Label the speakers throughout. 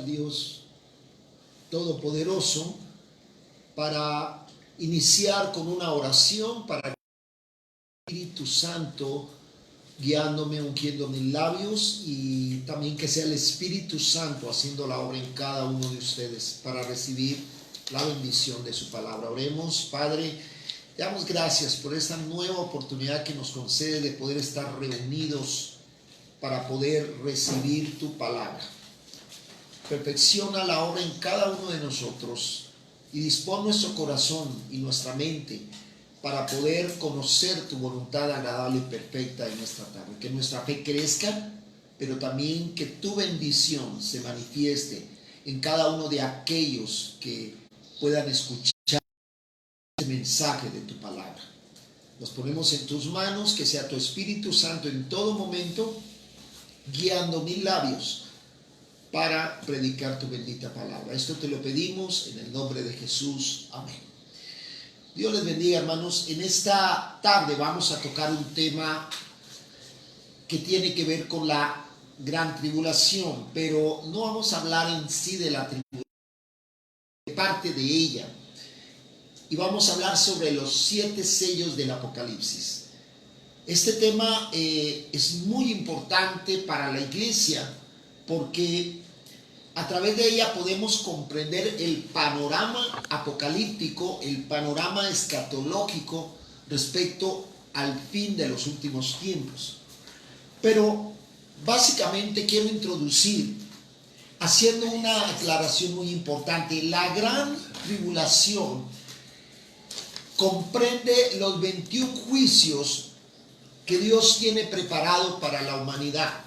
Speaker 1: Dios Todopoderoso para iniciar con una oración para que el Espíritu Santo guiándome, ungiendo mis labios, y también que sea el Espíritu Santo haciendo la obra en cada uno de ustedes para recibir la bendición de su palabra. Oremos. Padre, te damos gracias por esta nueva oportunidad que nos concede de poder estar reunidos para poder recibir tu palabra. Perfecciona la obra en cada uno de nosotros y dispón nuestro corazón y nuestra mente para poder conocer tu voluntad agradable y perfecta en esta tarde. Que nuestra fe crezca, pero también que tu bendición se manifieste en cada uno de aquellos que puedan escuchar el mensaje de tu palabra. Nos ponemos en tus manos, que sea tu Espíritu Santo en todo momento guiando mis labios para predicar tu bendita palabra. Esto te lo pedimos en el nombre de Jesús. Amén. Dios les bendiga, hermanos. En esta tarde vamos a tocar un tema que tiene que ver con la gran tribulación, pero no vamos a hablar en sí de la tribulación, de parte de ella. Y vamos a hablar sobre los 7 sellos del Apocalipsis. Este tema es muy importante para la iglesia porque a través de ella podemos comprender el panorama apocalíptico, el panorama escatológico respecto al fin de los últimos tiempos. Pero básicamente quiero introducir haciendo una aclaración muy importante. La gran tribulación comprende los 21 juicios que Dios tiene preparado para la humanidad.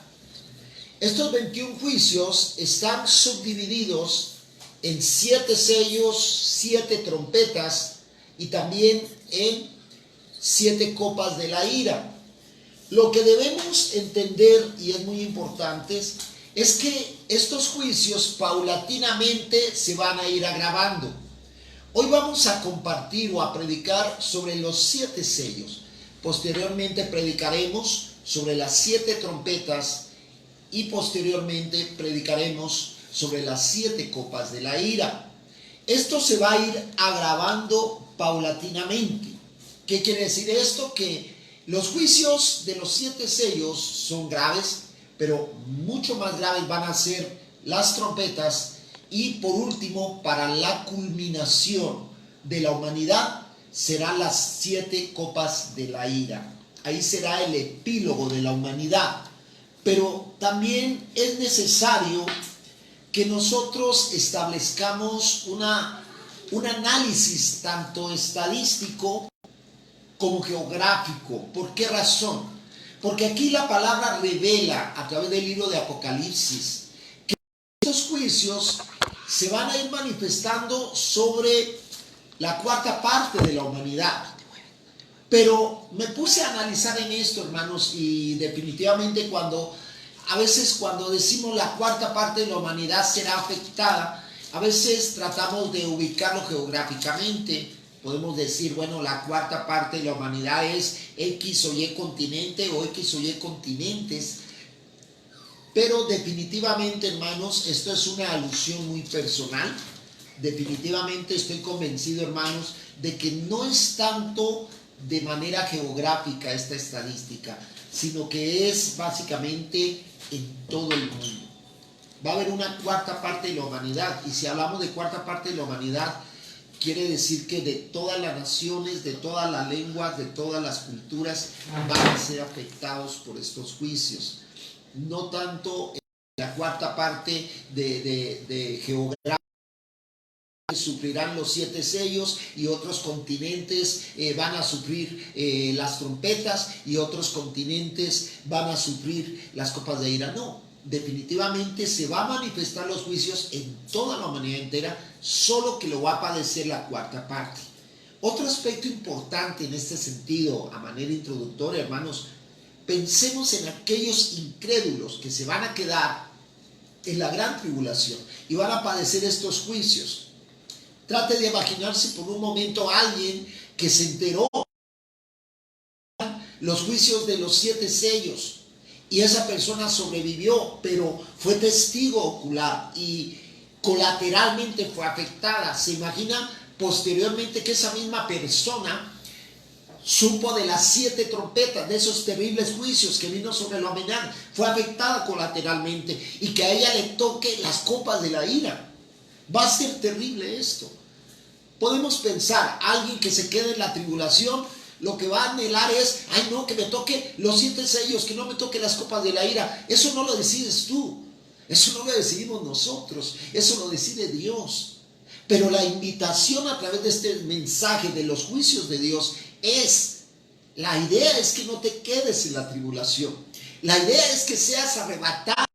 Speaker 1: Estos 21 juicios están subdivididos en 7 sellos, 7 trompetas y también en 7 copas de la ira. Lo que debemos entender, y es muy importante, es que estos juicios paulatinamente se van a ir agravando. Hoy vamos a compartir o a predicar sobre los 7 sellos. Posteriormente predicaremos sobre las 7 trompetas y posteriormente predicaremos sobre las 7 copas de la ira. Esto se va a ir agravando paulatinamente. ¿Qué quiere decir esto? Que los juicios de los 7 sellos son graves, pero mucho más graves van a ser las trompetas, y por último, para la culminación de la humanidad serán las 7 copas de la ira. Ahí será el epílogo de la humanidad. Pero también es necesario que nosotros establezcamos un análisis tanto estadístico como geográfico. ¿Por qué razón? Porque aquí la palabra revela a través del libro de Apocalipsis que estos juicios se van a ir manifestando sobre la 4ª parte de la humanidad. Pero me puse a analizar en esto, hermanos, y definitivamente a veces cuando decimos la 4ª parte de la humanidad será afectada, a veces tratamos de ubicarlo geográficamente. Podemos decir, bueno, la 4ª parte de la humanidad es X o Y continente o X o Y continentes. Pero definitivamente, hermanos, esto es una alusión muy personal. Definitivamente estoy convencido, hermanos, de que no es tanto de manera geográfica esta estadística, sino que es básicamente en todo el mundo. Va a haber una 4ª parte de la humanidad, y si hablamos de 4ª parte de la humanidad, quiere decir que de todas las naciones, de todas las lenguas, de todas las culturas van a ser afectados por estos juicios. No tanto la 4ª parte de geografía sufrirán los 7 sellos, y otros continentes van a sufrir las trompetas, y otros continentes van a sufrir las copas de ira. No, definitivamente se va a manifestar los juicios en toda la humanidad entera, solo que lo va a padecer la 4ª parte. Otro aspecto importante en este sentido, a manera introductoria, hermanos, pensemos en aquellos incrédulos que se van a quedar en la gran tribulación y van a padecer estos juicios. Trate de imaginarse por un momento a alguien que se enteró de los juicios de los 7 sellos y esa persona sobrevivió, pero fue testigo ocular y colateralmente fue afectada. ¿Se imagina posteriormente que esa misma persona supo de las 7 trompetas, de esos terribles juicios que vino sobre la humanidad? Fue afectada colateralmente, y que a ella le toque las copas de la ira? Va a ser terrible esto. Podemos pensar, alguien que se quede en la tribulación, lo que va a anhelar es, ay no, que me toque los 7 sellos, que no me toque las copas de la ira. Eso no lo decides tú, eso no lo decidimos nosotros, eso lo decide Dios. Pero la invitación a través de este mensaje de los juicios de Dios es, la idea es que no te quedes en la tribulación. La idea es que seas arrebatado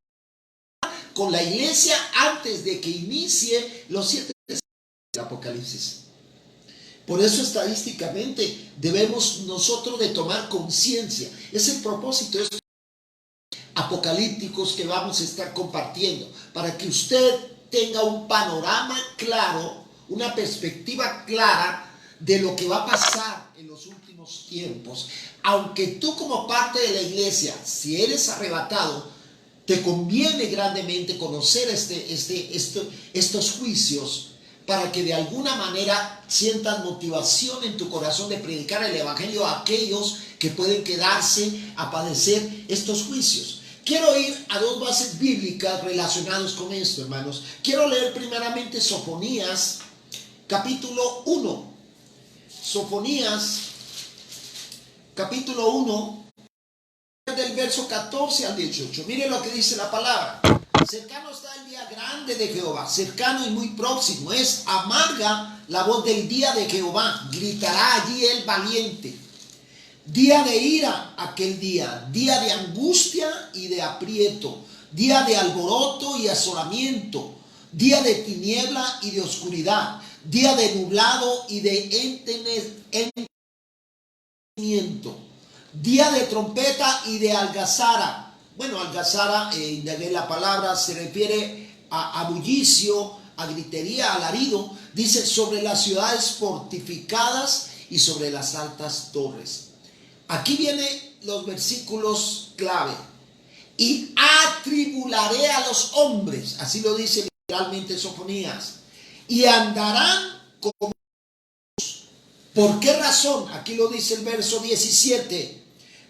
Speaker 1: con la iglesia antes de que inicie los 7 sellos del Apocalipsis. Por eso estadísticamente debemos nosotros de tomar conciencia. Es el propósito de estos apocalípticos que vamos a estar compartiendo, para que usted tenga un panorama claro, una perspectiva clara de lo que va a pasar en los últimos tiempos. Aunque tú, como parte de la iglesia, si eres arrebatado, te conviene grandemente conocer estos juicios, para que de alguna manera sientas motivación en tu corazón de predicar el evangelio a aquellos que pueden quedarse a padecer estos juicios. Quiero ir a 2 bases bíblicas relacionadas con esto, hermanos. Quiero leer primeramente Sofonías, capítulo 1. Sofonías, capítulo 1, del verso 14 al 18. Mire lo que dice la palabra. Cercano está el día grande de Jehová, cercano y muy próximo. Es amarga la voz del día de Jehová, gritará allí el valiente. Día de ira aquel día, día de angustia y de aprieto, día de alboroto y asolamiento, día de tiniebla y de oscuridad, día de nublado y de entendimiento, día de trompeta y de algazara. Bueno, algazara, indagué la palabra, se refiere a bullicio, a gritería, alarido. Dice, sobre las ciudades fortificadas y sobre las altas torres. Aquí vienen los versículos clave. Y atribularé a los hombres, así lo dice literalmente Sofonías, y andarán como... ¿Por qué razón? Aquí lo dice el verso 17.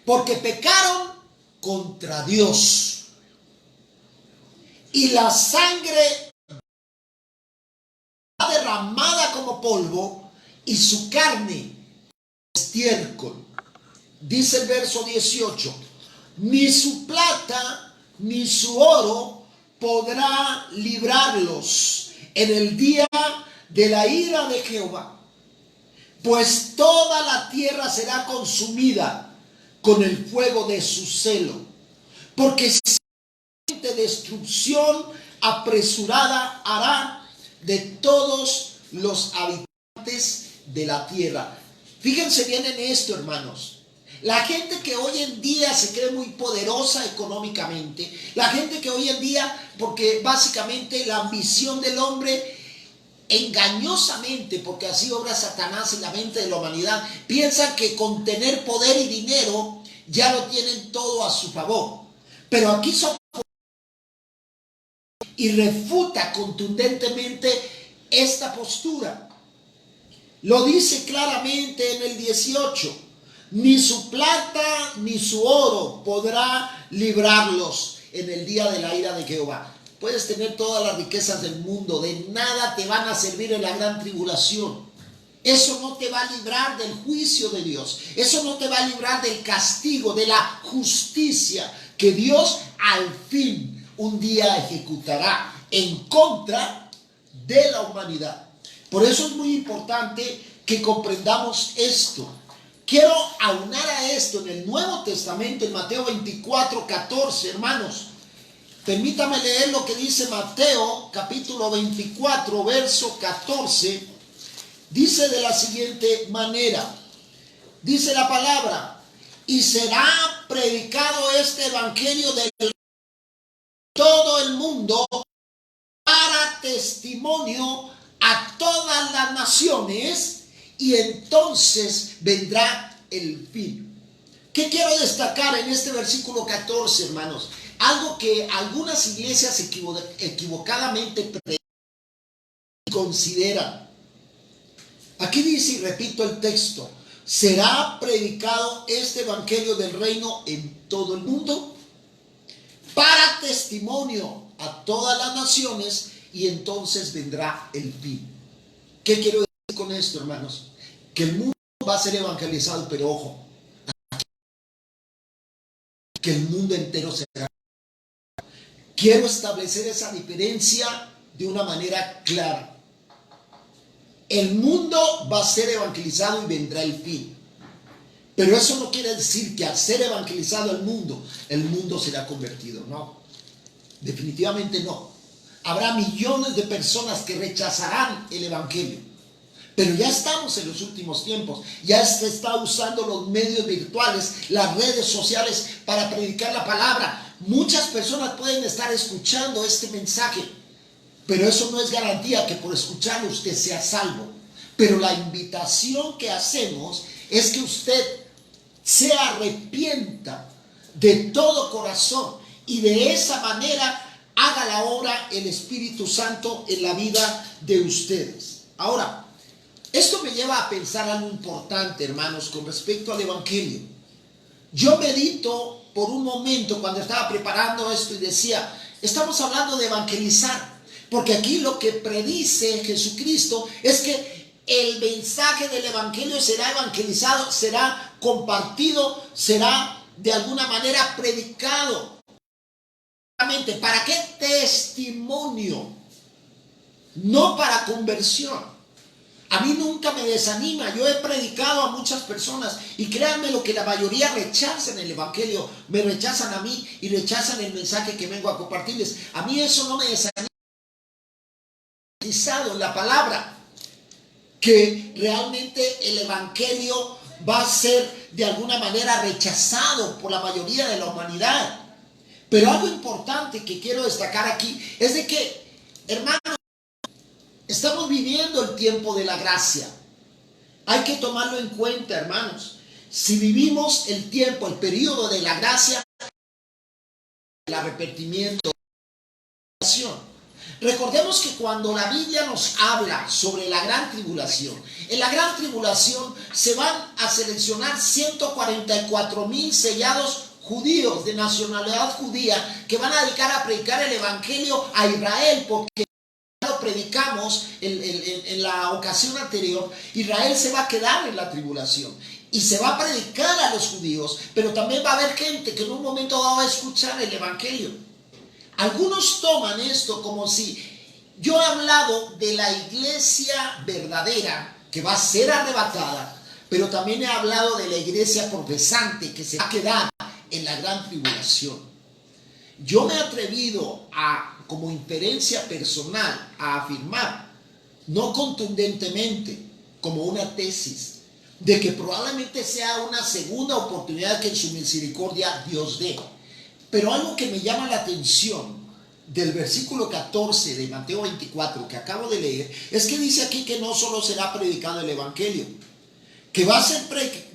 Speaker 1: Porque pecaron contra Dios, y la sangre derramada como polvo, y su carne estiércol. Dice el verso 18, ni su plata ni su oro podrá librarlos en el día de la ira de Jehová, pues toda la tierra será consumida con el fuego de su celo, porque destrucción apresurada hará de todos los habitantes de la tierra. Fíjense bien en esto, hermanos. La gente que hoy en día se cree muy poderosa económicamente, la gente que hoy en día, porque básicamente la ambición del hombre, engañosamente, porque así obra Satanás en la mente de la humanidad, piensan que con tener poder y dinero ya lo tienen todo a su favor. Pero aquí son y refuta contundentemente esta postura. Lo dice claramente en el 18. Ni su plata ni su oro podrá librarlos en el día de la ira de Jehová. Puedes tener todas las riquezas del mundo, de nada te van a servir en la gran tribulación. Eso no te va a librar del juicio de Dios. Eso no te va a librar del castigo, de la justicia que Dios al fin un día ejecutará en contra de la humanidad. Por eso es muy importante que comprendamos esto. Quiero aunar a esto en el Nuevo Testamento, en Mateo 24, 14, hermanos. Permítame leer lo que dice Mateo, capítulo 24, verso 14. Dice de la siguiente manera. Dice la palabra, y será predicado este evangelio de todo el mundo para testimonio a todas las naciones, y entonces vendrá el fin. ¿Qué quiero destacar en este versículo 14, hermanos? Algo que algunas iglesias equivocadamente consideran. Aquí dice, y repito el texto, ¿será predicado este evangelio del reino en todo el mundo? Para testimonio a todas las naciones, y entonces vendrá el fin. ¿Qué quiero decir con esto, hermanos? Que el mundo va a ser evangelizado, pero ojo, que el mundo entero será. Quiero establecer esa diferencia de una manera clara. El mundo va a ser evangelizado y vendrá el fin. Pero eso no quiere decir que al ser evangelizado el mundo será convertido. No, definitivamente no. Habrá millones de personas que rechazarán el evangelio. Pero ya estamos en los últimos tiempos. Ya se está usando los medios virtuales, las redes sociales para predicar la palabra. Muchas personas pueden estar escuchando este mensaje, pero eso no es garantía que por escucharlo usted sea salvo. Pero la invitación que hacemos es que usted se arrepienta de todo corazón y de esa manera haga la obra el Espíritu Santo en la vida de ustedes. Ahora, esto me lleva a pensar algo importante, hermanos, con respecto al evangelio. Yo medito por un momento cuando estaba preparando esto y decía, estamos hablando de evangelizar, porque aquí lo que predice Jesucristo es que el mensaje del evangelio será evangelizado, será compartido, será de alguna manera predicado. ¿Para qué? Testimonio, no para conversión. A mí nunca me desanima. Yo he predicado a muchas personas y créanme lo que la mayoría rechazan el evangelio. Me rechazan a mí y rechazan el mensaje que vengo a compartirles. A mí eso no me desanima. En la palabra que realmente el evangelio va a ser de alguna manera rechazado por la mayoría de la humanidad. Pero algo importante que quiero destacar aquí es de que, hermanos, estamos viviendo el tiempo de la gracia. Hay que tomarlo en cuenta, hermanos. Si vivimos el tiempo, el periodo de la gracia, el arrepentimiento, recordemos que cuando la Biblia nos habla sobre la gran tribulación, en la gran tribulación se van a seleccionar 144,000 sellados judíos de nacionalidad judía que van a dedicar a predicar el evangelio a Israel, porque lo predicamos en la ocasión anterior. Israel se va a quedar en la tribulación y se va a predicar a los judíos, pero también va a haber gente que en un momento va a escuchar el evangelio. Algunos toman esto como si yo he hablado de la iglesia verdadera que va a ser arrebatada, pero también he hablado de la iglesia profesante que se va a quedar en la gran tribulación. Yo me he atrevido como inferencia personal, a afirmar, no contundentemente, como una tesis, de que probablemente sea una segunda oportunidad que en su misericordia Dios dé. Pero algo que me llama la atención del versículo 14 de Mateo 24 que acabo de leer, es que dice aquí que no solo será predicado el evangelio, que va a ser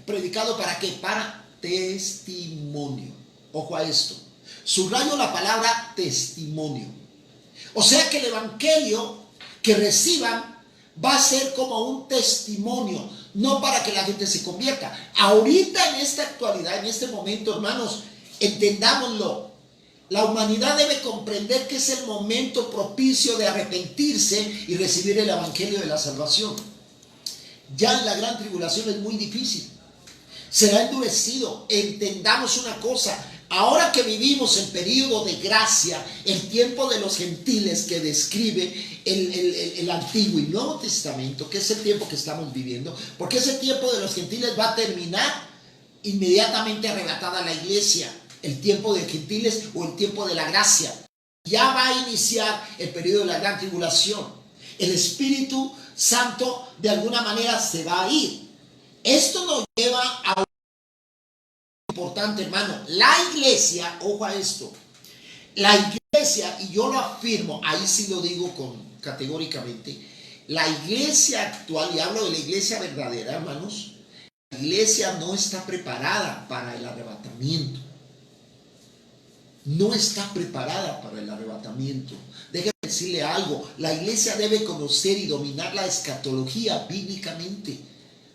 Speaker 1: predicado ¿para qué? Para testimonio. Ojo a esto. Subrayo la palabra testimonio. O sea que el evangelio que reciban va a ser como un testimonio, no para que la gente se convierta. Ahorita en esta actualidad, en este momento, hermanos, entendámoslo. La humanidad debe comprender que es el momento propicio de arrepentirse y recibir el evangelio de la salvación. Ya en la gran tribulación es muy difícil. Será endurecido. Entendamos una cosa. Ahora que vivimos el periodo de gracia, el tiempo de los gentiles que describe el Antiguo y Nuevo Testamento, que es el tiempo que estamos viviendo, porque ese tiempo de los gentiles va a terminar inmediatamente arrebatada la iglesia. El tiempo de gentiles o el tiempo de la gracia. Ya va a iniciar el periodo de la gran tribulación. El Espíritu Santo de alguna manera se va a ir. Esto nos lleva a un importante, hermano. La iglesia, ojo a esto, la iglesia, y yo lo afirmo, ahí sí lo digo categóricamente, la iglesia actual, y hablo de la iglesia verdadera, hermanos, La iglesia no está preparada para el arrebatamiento. No está preparada para el arrebatamiento. Déjame decirle algo. La iglesia debe conocer y dominar la escatología bíblicamente.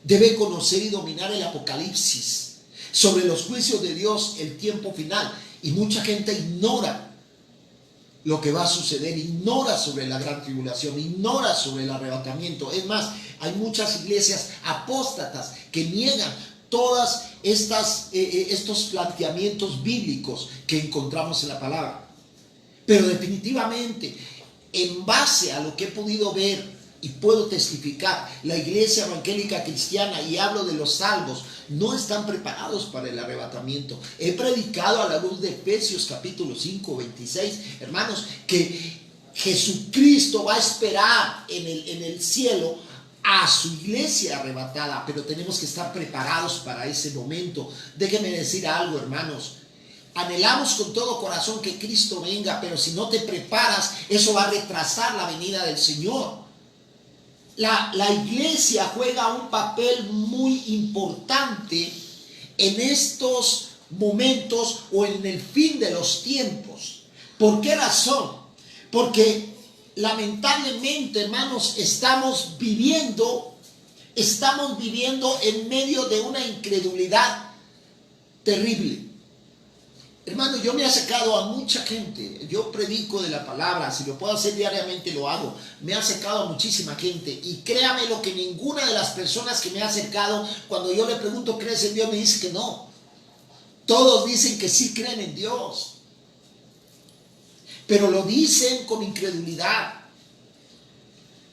Speaker 1: Debe conocer y dominar el Apocalipsis sobre los juicios de Dios, el tiempo final. Y mucha gente ignora lo que va a suceder, ignora sobre la gran tribulación, ignora sobre el arrebatamiento. Es más, hay muchas iglesias apóstatas que niegan todas estos planteamientos bíblicos que encontramos en la palabra. Pero definitivamente, en base a lo que he podido ver y puedo testificar, la iglesia evangélica cristiana, y hablo de los salvos, no están preparados para el arrebatamiento. He predicado a la luz de Efesios capítulo 5, 26, hermanos, que Jesucristo va a esperar en el cielo a su iglesia arrebatada, pero tenemos que estar preparados para ese momento. Déjenme decir algo, hermanos. Anhelamos con todo corazón que Cristo venga, pero si no te preparas, eso va a retrasar la venida del Señor. La iglesia juega un papel muy importante en estos momentos o en el fin de los tiempos. ¿Por qué razón? Porque lamentablemente, hermanos, estamos viviendo en medio de una incredulidad terrible. Hermano, yo me he acercado a mucha gente. Yo predico de la palabra. Si lo puedo hacer diariamente, lo hago. Me he acercado a muchísima gente. Y créame lo que ninguna de las personas que me ha acercado, cuando yo le pregunto, ¿crees en Dios?, me dice que no. Todos dicen que sí creen en Dios. Pero lo dicen con incredulidad.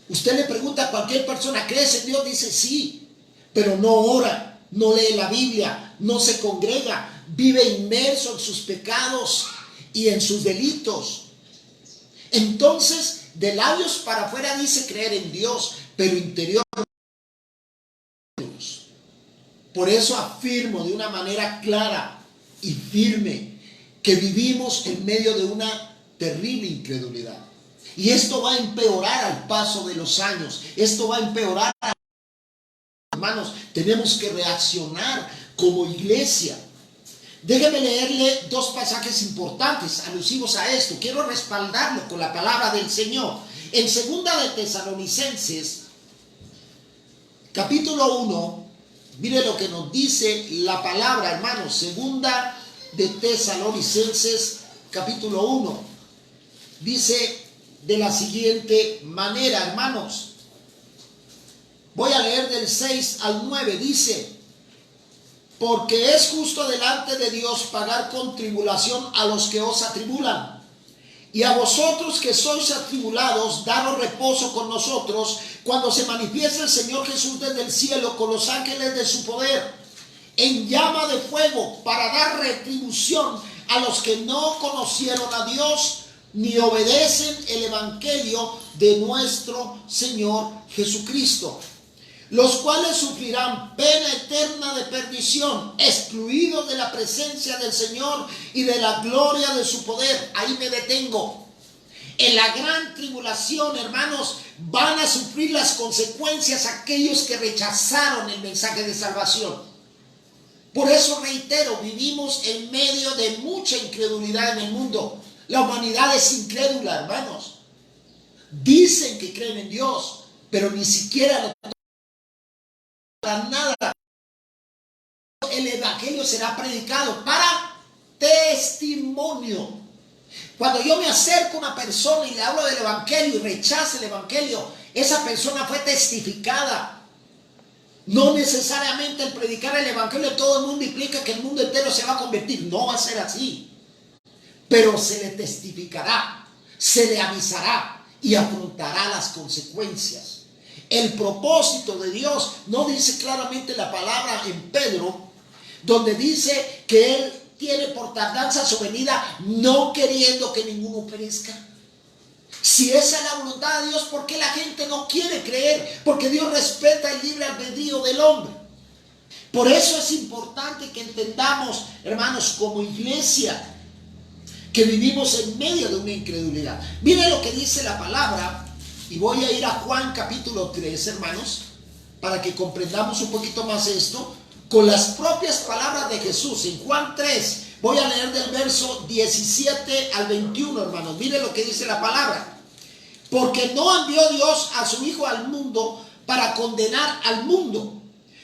Speaker 1: Usted le pregunta a cualquier persona, ¿crees en Dios?, dice sí. Pero no ora, no lee la Biblia, no se congrega. Vive inmerso en sus pecados y en sus delitos. Entonces, de labios para afuera dice creer en Dios, pero interior. Por eso afirmo de una manera clara y firme que vivimos en medio de una terrible incredulidad. Y esto va a empeorar al paso de los años. Esto va a empeorar. Hermanos, tenemos que reaccionar como iglesia. Déjeme leerle dos pasajes importantes alusivos a esto. Quiero respaldarlo con la palabra del Señor. En 2 de Tesalonicenses, capítulo 1, mire lo que nos dice la palabra, hermanos. 2 de Tesalonicenses, capítulo 1. Dice de la siguiente manera, hermanos. Voy a leer del 6 al 9. Dice: porque es justo delante de Dios pagar con tribulación a los que os atribulan, y a vosotros que sois atribulados, daros reposo con nosotros, cuando se manifieste el Señor Jesús desde el cielo con los ángeles de su poder, en llama de fuego, para dar retribución a los que no conocieron a Dios, ni obedecen el evangelio de nuestro Señor Jesucristo, los cuales sufrirán pena eterna de perdición, excluidos de la presencia del Señor y de la gloria de su poder. Ahí me detengo. En la gran tribulación, hermanos, van a sufrir las consecuencias aquellos que rechazaron el mensaje de salvación. Por eso reitero, vivimos en medio de mucha incredulidad en el mundo. La humanidad es incrédula, hermanos. Dicen que creen en Dios, pero ni siquiera lo para nada. El evangelio será predicado para testimonio. Cuando yo me acerco a una persona y le hablo del evangelio y rechaza el evangelio, esa persona fue testificada. No necesariamente el predicar el evangelio a todo el mundo implica que el mundo entero se va a convertir. No va a ser así. Pero se le testificará, se le avisará y afrontará las consecuencias. El propósito de Dios, no dice claramente la palabra en Pedro, donde dice que Él tiene por tardanza su venida, no queriendo que ninguno perezca. Si esa es la voluntad de Dios, ¿por qué la gente no quiere creer? Porque Dios respeta el libre albedrío del hombre. Por eso es importante que entendamos, hermanos, como iglesia, que vivimos en medio de una incredulidad. Miren lo que dice la palabra. Y voy a ir a Juan capítulo 3, hermanos, para que comprendamos un poquito más esto. con las propias palabras de Jesús. En Juan 3, voy a leer del verso 17 al 21, hermanos. Mire lo que dice la palabra. Porque no envió Dios a su Hijo al mundo para condenar al mundo,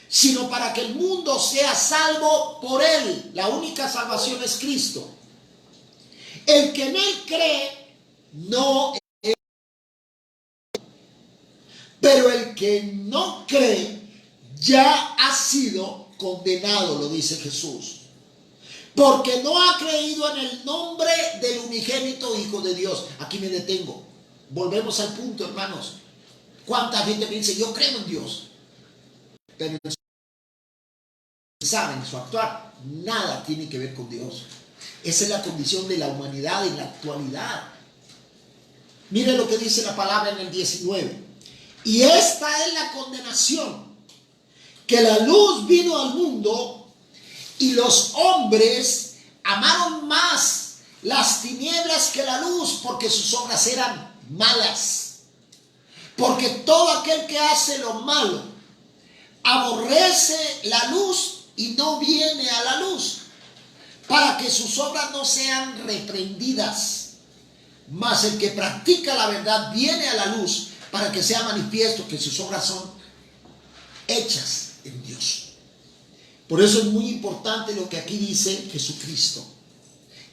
Speaker 1: sino para que el mundo sea salvo por él. La única salvación es Cristo. El que en él cree, no es. Pero el que no cree, ya ha sido condenado, lo dice Jesús. Porque no ha creído en el nombre del unigénito Hijo de Dios. Aquí me detengo. Volvemos al punto, hermanos. ¿Cuánta gente me dice, yo creo en Dios? Pero saben, su actuar nada tiene que ver con Dios. Esa es la condición de la humanidad en la actualidad. Mire lo que dice la palabra en el 19. Y esta es la condenación, que la luz vino al mundo y los hombres amaron más las tinieblas que la luz, porque sus obras eran malas. Porque todo aquel que hace lo malo aborrece la luz y no viene a la luz, para que sus obras no sean reprendidas. Mas el que practica la verdad viene a la luz, para que sea manifiesto que sus obras son hechas en Dios. Por eso es muy importante lo que aquí dice Jesucristo.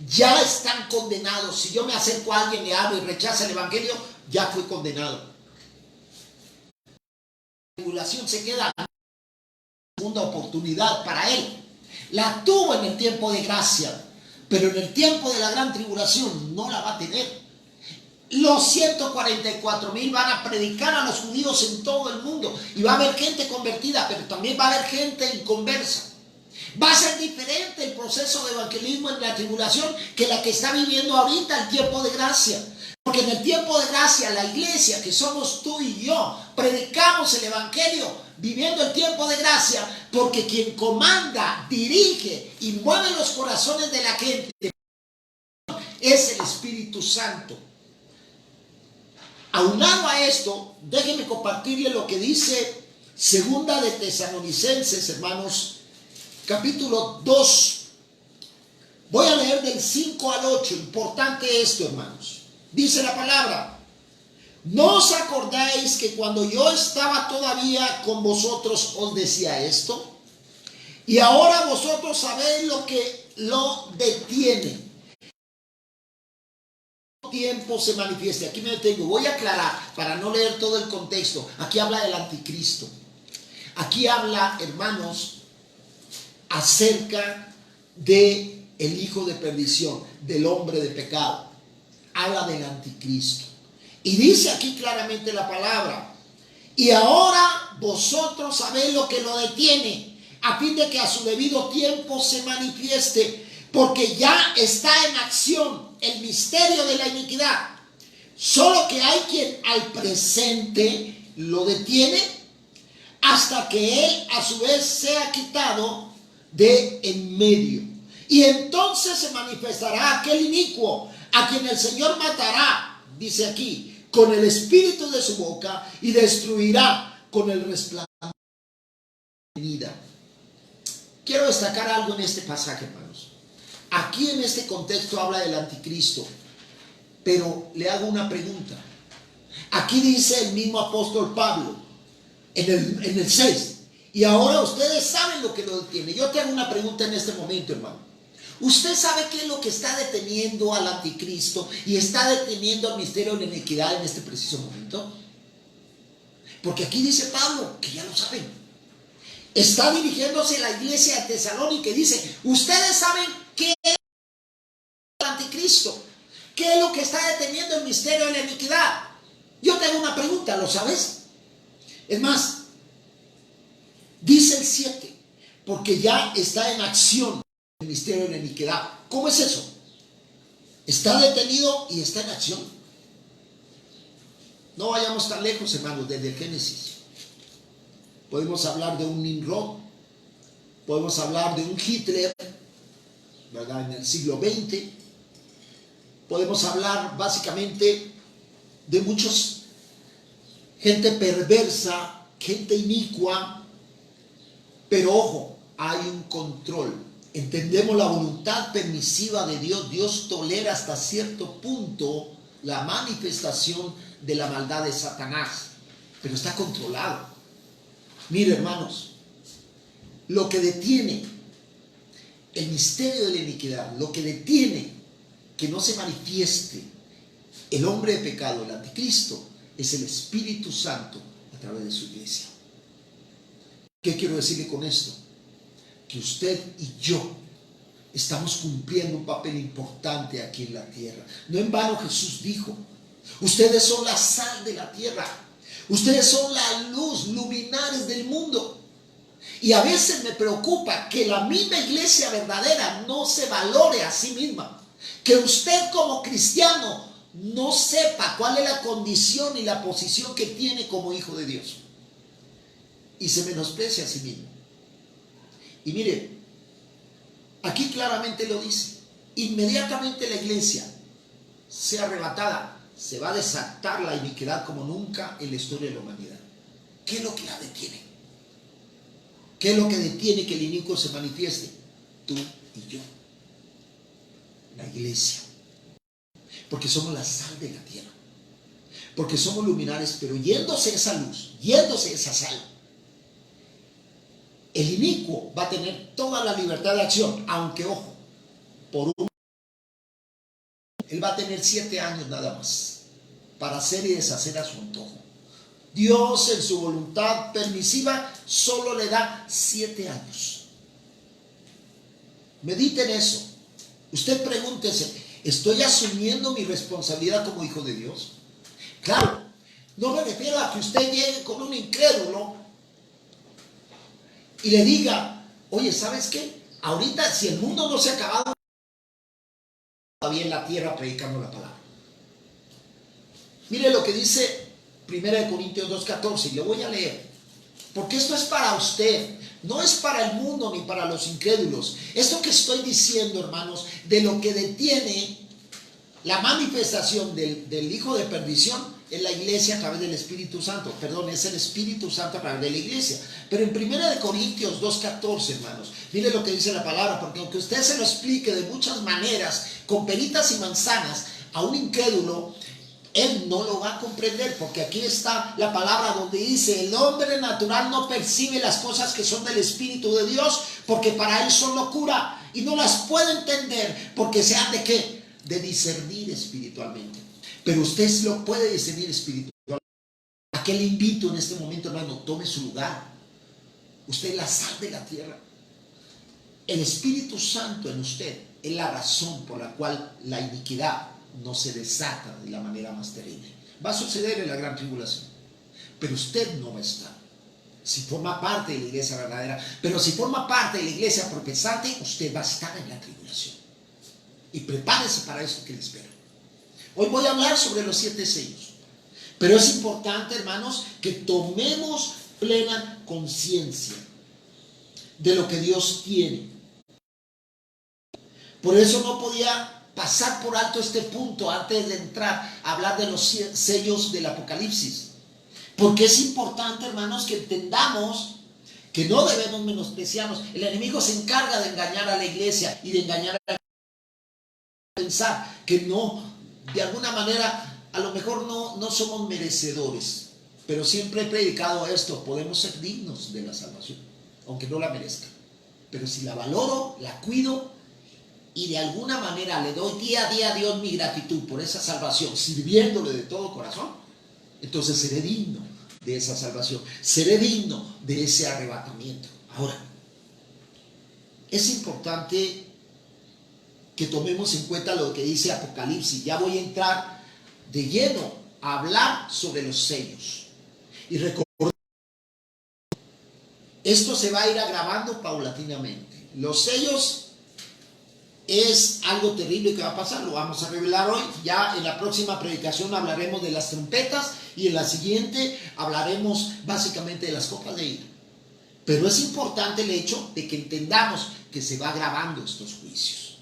Speaker 1: Ya están condenados. Si yo me acerco a alguien, le hablo y rechaza el evangelio, ya fue condenado. La tribulación se queda en segunda oportunidad para él. La tuvo en el tiempo de gracia, pero en el tiempo de la gran tribulación no la va a tener. Los 144,000 van a predicar a los judíos en todo el mundo y va a haber gente convertida, pero también va a haber gente inconversa. Va a ser diferente el proceso de evangelismo en la tribulación que la que está viviendo ahorita el tiempo de gracia. Porque en el tiempo de gracia, la iglesia, que somos tú y yo, predicamos el evangelio viviendo el tiempo de gracia, porque quien comanda, dirige y mueve los corazones de la gente es el Espíritu Santo. Aunado a esto, déjenme compartirle lo que dice Segunda de Tesalonicenses, hermanos, capítulo 2. Voy a leer del 5 al 8. Importante esto, hermanos. Dice la palabra: ¿no os acordáis que cuando yo estaba todavía con vosotros os decía esto? Y ahora vosotros sabéis lo que lo detiene. Tiempo se manifieste. Aquí me detengo. Voy a aclarar para no leer todo el contexto. Aquí habla del anticristo. Aquí habla, hermanos, acerca de el hijo de perdición, del hombre de pecado. Habla del anticristo. Y dice aquí claramente la palabra: y ahora vosotros sabéis lo que lo detiene, a fin de que a su debido tiempo se manifieste, porque ya está en acción el misterio de la iniquidad. Solo que hay quien al presente lo detiene, hasta que él a su vez sea quitado de en medio. Y entonces se manifestará aquel inicuo, a quien el Señor matará, dice aquí, con el espíritu de su boca, y destruirá con el resplandor de la venida. Quiero destacar algo en este pasaje, hermanos. Aquí en este contexto habla del anticristo, pero le hago una pregunta. Aquí dice el mismo apóstol Pablo en el 6, y ahora ustedes saben lo que lo detiene. Yo te hago una pregunta en este momento, hermano. ¿Usted sabe qué es lo que está deteniendo al anticristo y está deteniendo al misterio de la iniquidad en este preciso momento? Porque aquí dice Pablo, que ya lo saben. Está dirigiéndose a la iglesia de Tesalónica y dice: ustedes saben qué es el anticristo, qué es lo que está deteniendo el misterio de la iniquidad. Yo te hago una pregunta, ¿lo sabes? Es más, dice el 7, porque ya está en acción el misterio de la iniquidad. ¿Cómo es eso? Está detenido y está en acción. No vayamos tan lejos, hermanos, desde el Génesis. Podemos hablar de un Nimrod, podemos hablar de un Hitler, ¿verdad?, en el siglo XX. Podemos hablar básicamente de muchos, gente perversa, gente inicua. Pero ojo, hay un control. Entendemos la voluntad permisiva de Dios. Dios tolera hasta cierto punto la manifestación de la maldad de Satanás, pero está controlado. Mire, hermanos, lo que detiene el misterio de la iniquidad, lo que detiene que no se manifieste el hombre de pecado, el anticristo, es el Espíritu Santo a través de su iglesia. ¿Qué quiero decirle con esto? Que usted y yo estamos cumpliendo un papel importante aquí en la tierra. No en vano Jesús dijo: ustedes son la sal de la tierra, ustedes son la luz, luminares del mundo. Y a veces me preocupa que la misma iglesia verdadera no se valore a sí misma, que usted como cristiano no sepa cuál es la condición y la posición que tiene como hijo de Dios, y se menosprecia a sí mismo. Y mire, aquí claramente lo dice: inmediatamente la iglesia sea arrebatada, se va a desatar la iniquidad como nunca en la historia de la humanidad. ¿Qué es lo que la detiene? ¿Qué es lo que detiene que el inicuo se manifieste? Tú y yo, la iglesia. Porque somos la sal de la tierra, porque somos luminares, pero yéndose esa luz, yéndose esa sal, el inicuo va a tener toda la libertad de acción, aunque, ojo, él va a tener 7 años nada más para hacer y deshacer a su antojo. Dios en su voluntad permisiva solo le da 7 años. Mediten eso. Usted pregúntese: ¿estoy asumiendo mi responsabilidad como hijo de Dios? Claro, no me refiero a que usted llegue con un incrédulo y le diga: oye, ¿sabes qué? Ahorita, si el mundo no se ha acabado, todavía en la tierra predicando la palabra. Mire lo que dice 1 Corintios 2:14, y le voy a leer, porque esto es para usted, no es para el mundo ni para los incrédulos. Esto que estoy diciendo, hermanos, de lo que detiene la manifestación del hijo de perdición es la iglesia a través del Espíritu Santo. Perdón, es el Espíritu Santo a través de la iglesia. Pero en 1 Corintios 2:14, hermanos, mire lo que dice la palabra, porque aunque usted se lo explique de muchas maneras, con peritas y manzanas, a un incrédulo, él no lo va a comprender, porque aquí está la palabra donde dice: el hombre natural no percibe las cosas que son del Espíritu de Dios, porque para él son locura, y no las puede entender, porque se han de ¿qué? De discernir espiritualmente. Pero usted lo puede discernir espiritualmente. ¿A qué le invito en este momento, hermano? Tome su lugar. Usted es la sal de la tierra. El Espíritu Santo en usted es la razón por la cual la iniquidad no se desata de la manera más terrible. Va a suceder en la gran tribulación, pero usted no va a estar si forma parte de la iglesia verdadera. Pero si forma parte de la iglesia profesante, usted va a estar en la tribulación. Y prepárese para eso que le espera. Hoy voy a hablar sobre los 7 sellos, pero es importante, hermanos, que tomemos plena conciencia de lo que Dios tiene. Por eso no podía pasar por alto este punto antes de entrar a hablar de los sellos del Apocalipsis, porque es importante, hermanos, que entendamos que no debemos menospreciarnos. El enemigo se encarga de engañar a la iglesia y de engañar a la pensar que no, de alguna manera, a lo mejor no somos merecedores. Pero siempre he predicado esto: podemos ser dignos de la salvación, aunque no la merezca. Pero si la valoro, la cuido, y de alguna manera le doy día a día a Dios mi gratitud por esa salvación, sirviéndole de todo corazón, entonces seré digno de esa salvación, seré digno de ese arrebatamiento. Ahora, es importante que tomemos en cuenta lo que dice Apocalipsis. Ya voy a entrar de lleno a hablar sobre los sellos. Y recordar, esto se va a ir agravando paulatinamente. Los sellos es algo terrible que va a pasar, lo vamos a revelar hoy. Ya en la próxima predicación hablaremos de las trompetas, y en la siguiente hablaremos básicamente de las copas de ira. Pero es importante el hecho de que entendamos que se va agravando estos juicios,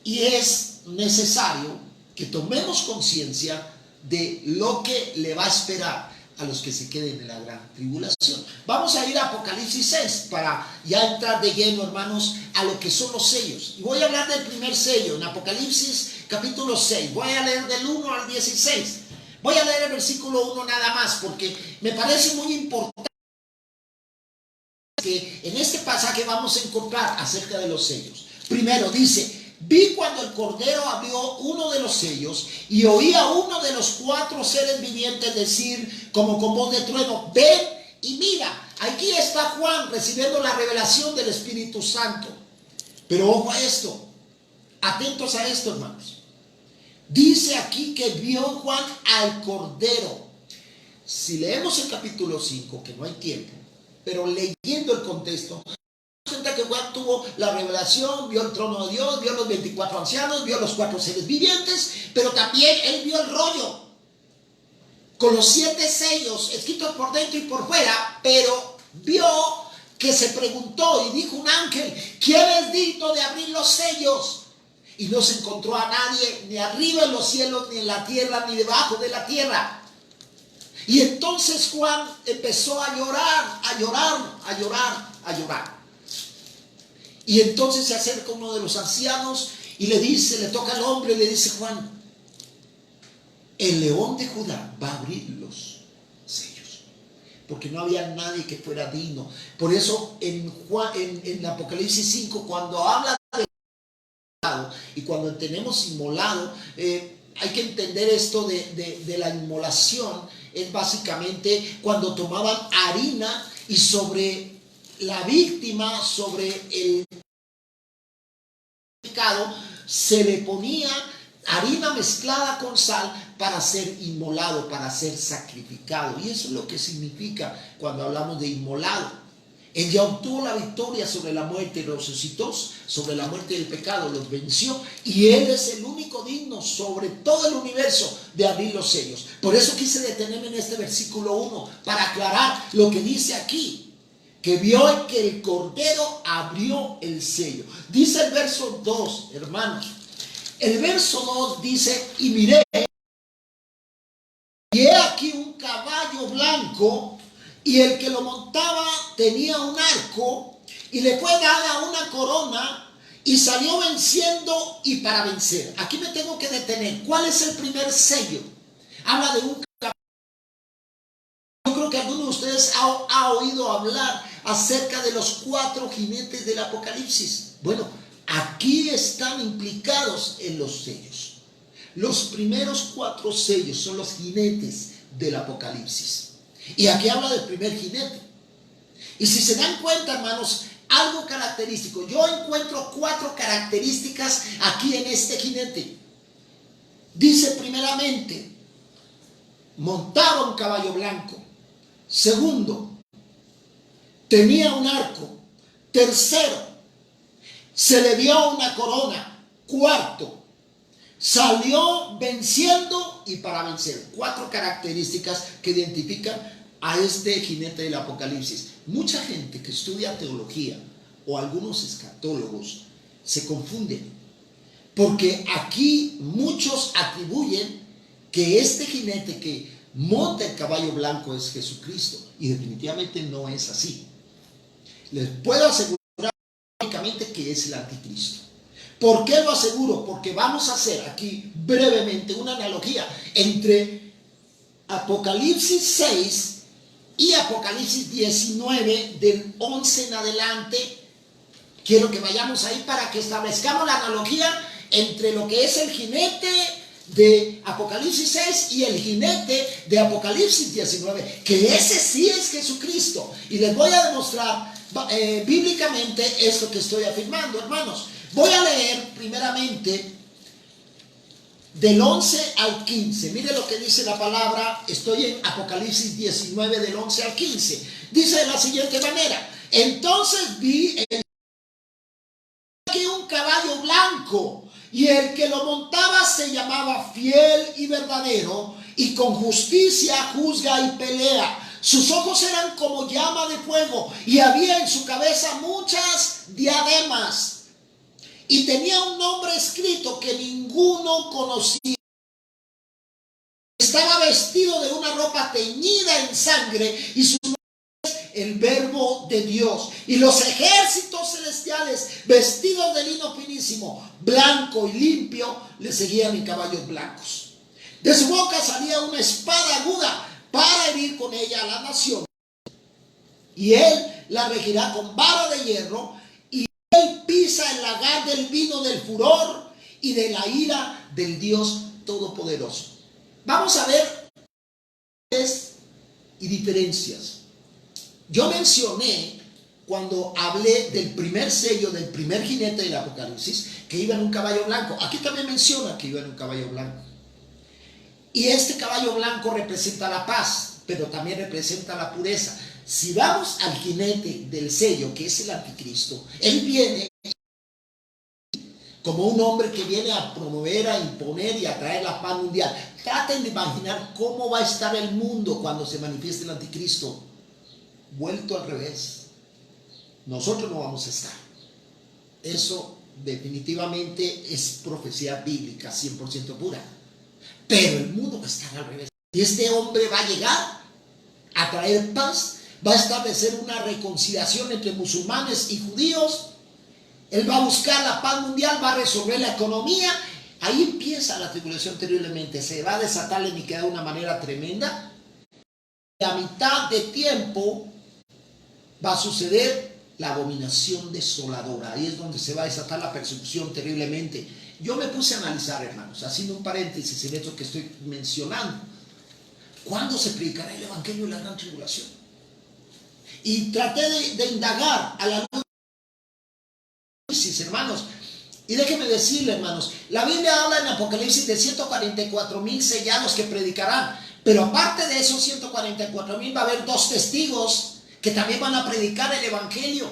Speaker 1: y es necesario que tomemos conciencia de lo que le va a esperar a los que se queden en la gran tribulación. Vamos a ir a Apocalipsis 6 para ya entrar de lleno, hermanos, a lo que son los sellos. Y voy a hablar del primer sello en Apocalipsis capítulo 6. Voy a leer del 1 al 16. Voy a leer el versículo 1 nada más porque me parece muy importante que en este pasaje vamos a encontrar acerca de los sellos. Primero dice: vi cuando el Cordero abrió uno de los sellos y oí a uno de los 4 seres vivientes decir como con voz de trueno: ven y mira. Aquí está Juan recibiendo la revelación del Espíritu Santo. Pero ojo a esto, atentos a esto, hermanos. Dice aquí que vio Juan al Cordero. Si leemos el capítulo 5, que no hay tiempo, pero leyendo el contexto, que Juan tuvo la revelación, vio el trono de Dios, vio los 24 ancianos, vio los 4 seres vivientes, pero también él vio el rollo con los 7 sellos escritos por dentro y por fuera, pero vio que se preguntó y dijo un ángel: ¿quién es digno de abrir los sellos? Y no se encontró a nadie, ni arriba en los cielos, ni en la tierra, ni debajo de la tierra. Y entonces Juan empezó a llorar, a llorar, a llorar, a llorar. Y entonces se acerca uno de los ancianos y le dice, le toca al hombre y le dice: Juan, el león de Judá va a abrir los sellos, porque no había nadie que fuera digno. Por eso en Apocalipsis 5, cuando habla de inmolado, y cuando tenemos inmolado, hay que entender esto de la inmolación. Es básicamente cuando tomaban harina y sobre la víctima, sobre el pecado, se le ponía harina mezclada con sal para ser inmolado, para ser sacrificado. Y eso es lo que significa cuando hablamos de inmolado. Él ya obtuvo la victoria sobre la muerte y resucitó sobre la muerte y el pecado, los venció, y Él es el único digno sobre todo el universo de abrir los sellos. Por eso quise detenerme en este versículo 1 para aclarar lo que dice aquí, que vio que el Cordero abrió el sello. Dice el verso 2, hermanos. El verso 2 dice: y miré, y he aquí un caballo blanco, y el que lo montaba tenía un arco, y le fue dada una corona, y salió venciendo y para vencer. Aquí me tengo que detener. ¿Cuál es el primer sello? Habla de un caballo. Yo creo que alguno de ustedes ha oído hablar acerca de los 4 jinetes del Apocalipsis. Bueno, aquí están implicados en los sellos. Los primeros 4 sellos son los jinetes del Apocalipsis. Y aquí habla del primer jinete. Y si se dan cuenta, hermanos, algo característico. Yo encuentro 4 características aquí en este jinete. Dice primeramente, montaba un caballo blanco. Segundo, tenía un arco. Tercero, se le dio una corona. Cuarto, salió venciendo y para vencer. 4 características que identifican a este jinete del Apocalipsis. Mucha gente que estudia teología o algunos escatólogos se confunden, porque aquí muchos atribuyen que este jinete que monta el caballo blanco es Jesucristo, y definitivamente no es así. Les puedo asegurar únicamente que es el anticristo. ¿Por qué lo aseguro? Porque vamos a hacer aquí brevemente una analogía entre Apocalipsis 6 y Apocalipsis 19, del 11 en adelante. Quiero que vayamos ahí para que establezcamos la analogía entre lo que es el jinete de Apocalipsis 6 y el jinete de Apocalipsis 19, que ese sí es Jesucristo. Y les voy a demostrar bíblicamente esto que estoy afirmando, hermanos. Voy a leer primeramente del 11 al 15. Mire lo que dice la palabra. Estoy en Apocalipsis 19, del 11 al 15. Dice de la siguiente manera: entonces vi aquí un caballo blanco, y el que lo montaba se llamaba Fiel y Verdadero, y con justicia juzga y pelea. Sus ojos eran como llama de fuego, y había en su cabeza muchas diademas. Y tenía un nombre escrito que ninguno conocía. Estaba vestido de una ropa teñida en sangre y su el verbo de Dios. Y los ejércitos celestiales, vestidos de lino finísimo, blanco y limpio, le seguían en caballos blancos. De su boca salía una espada aguda para herir con ella a la nación. Y él la regirá con vara de hierro, y él pisa el lagar del vino del furor y de la ira del Dios Todopoderoso. Vamos a ver y diferencias. Yo mencioné, cuando hablé del primer sello, del primer jinete del Apocalipsis, que iba en un caballo blanco. Aquí también menciona que iba en un caballo blanco. Y este caballo blanco representa la paz, pero también representa la pureza. Si vamos al jinete del sello, que es el anticristo, él viene como un hombre que viene a promover, a imponer y a traer la paz mundial. Traten de imaginar cómo va a estar el mundo cuando se manifieste el anticristo. Vuelto al revés. Nosotros no vamos a estar. Eso definitivamente es profecía bíblica 100% pura. Pero el mundo va a estar al revés. Y este hombre va a llegar a traer paz, va a establecer una reconciliación entre musulmanes y judíos. Él va a buscar la paz mundial, va a resolver la economía. Ahí empieza la tribulación terriblemente. Se va a desatar la iniquidad de una manera tremenda. A mitad de tiempo va a suceder la abominación desoladora. Ahí es donde se va a desatar la persecución terriblemente. Yo me puse a analizar, hermanos, haciendo un paréntesis en esto que estoy mencionando. ¿Cuándo se predicará el evangelio de la gran tribulación? Y traté de indagar a la luz de Apocalipsis, hermanos. Y déjenme decirle, hermanos, la Biblia habla en Apocalipsis de 144,000 sellados que predicarán. Pero aparte de esos 144,000 va a haber 2 testigos que también van a predicar el evangelio.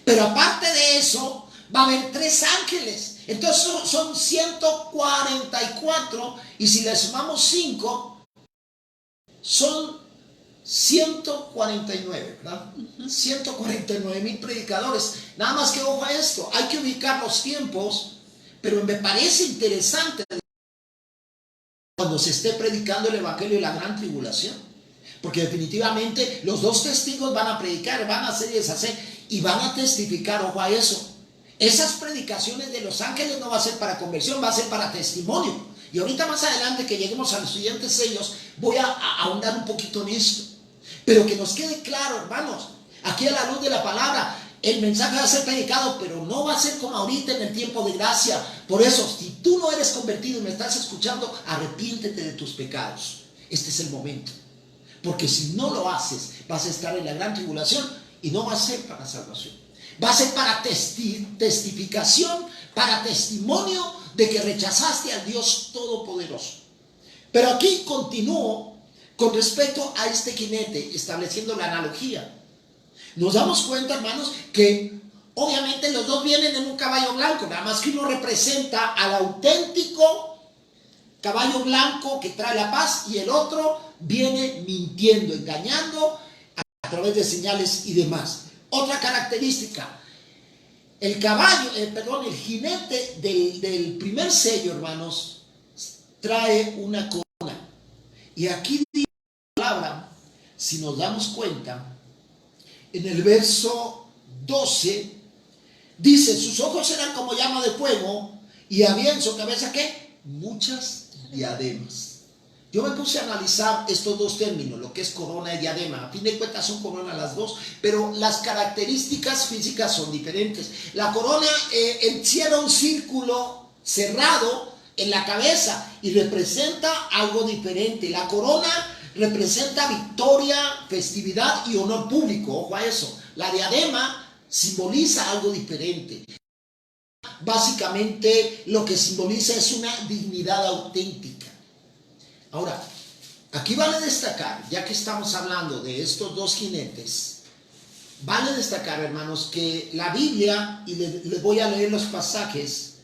Speaker 1: Pero aparte de eso va a haber 3 ángeles. Entonces son 144, y si le sumamos 5 son 149, ¿verdad? 149,000 predicadores. Nada más que ojo a esto, hay que ubicar los tiempos, pero me parece interesante cuando se esté predicando el evangelio de la gran tribulación, porque definitivamente los 2 testigos van a predicar, van a hacer y deshacer, y van a testificar. Ojo a eso. Esas predicaciones de los ángeles no va a ser para conversión, va a ser para testimonio. Y ahorita más adelante que lleguemos a los siguientes sellos, voy a ahondar un poquito en esto. Pero que nos quede claro, hermanos, aquí a la luz de la palabra, el mensaje va a ser predicado, pero no va a ser como ahorita en el tiempo de gracia. Por eso, si tú no eres convertido y me estás escuchando, arrepiéntete de tus pecados. Este es el momento. Porque si no lo haces, vas a estar en la gran tribulación y no va a ser para salvación. Va a ser para testificación, para testimonio de que rechazaste al Dios Todopoderoso. Pero aquí continúo con respecto a este jinete, estableciendo la analogía. Nos damos cuenta, hermanos, que obviamente los 2 vienen en un caballo blanco, nada más que uno representa al auténtico caballo blanco que trae la paz, y el otro viene mintiendo, engañando a través de señales y demás. Otra característica, el jinete del primer sello, hermanos, trae una corona. Y aquí dice la palabra, si nos damos cuenta, en el verso 12, dice: sus ojos eran como llama de fuego, y había en su cabeza, ¿qué? Muchas diademas. Yo me puse a analizar estos 2 términos, lo que es corona y diadema. A fin de cuentas son corona las 2, pero las características físicas son diferentes. La corona encierra un círculo cerrado en la cabeza y representa algo diferente. La corona representa victoria, festividad y honor público. Ojo a eso. La diadema simboliza algo diferente. Básicamente lo que simboliza es una dignidad auténtica. Ahora, aquí vale destacar, ya que estamos hablando de estos 2 jinetes, vale destacar, hermanos, que la Biblia, y les voy a leer los pasajes,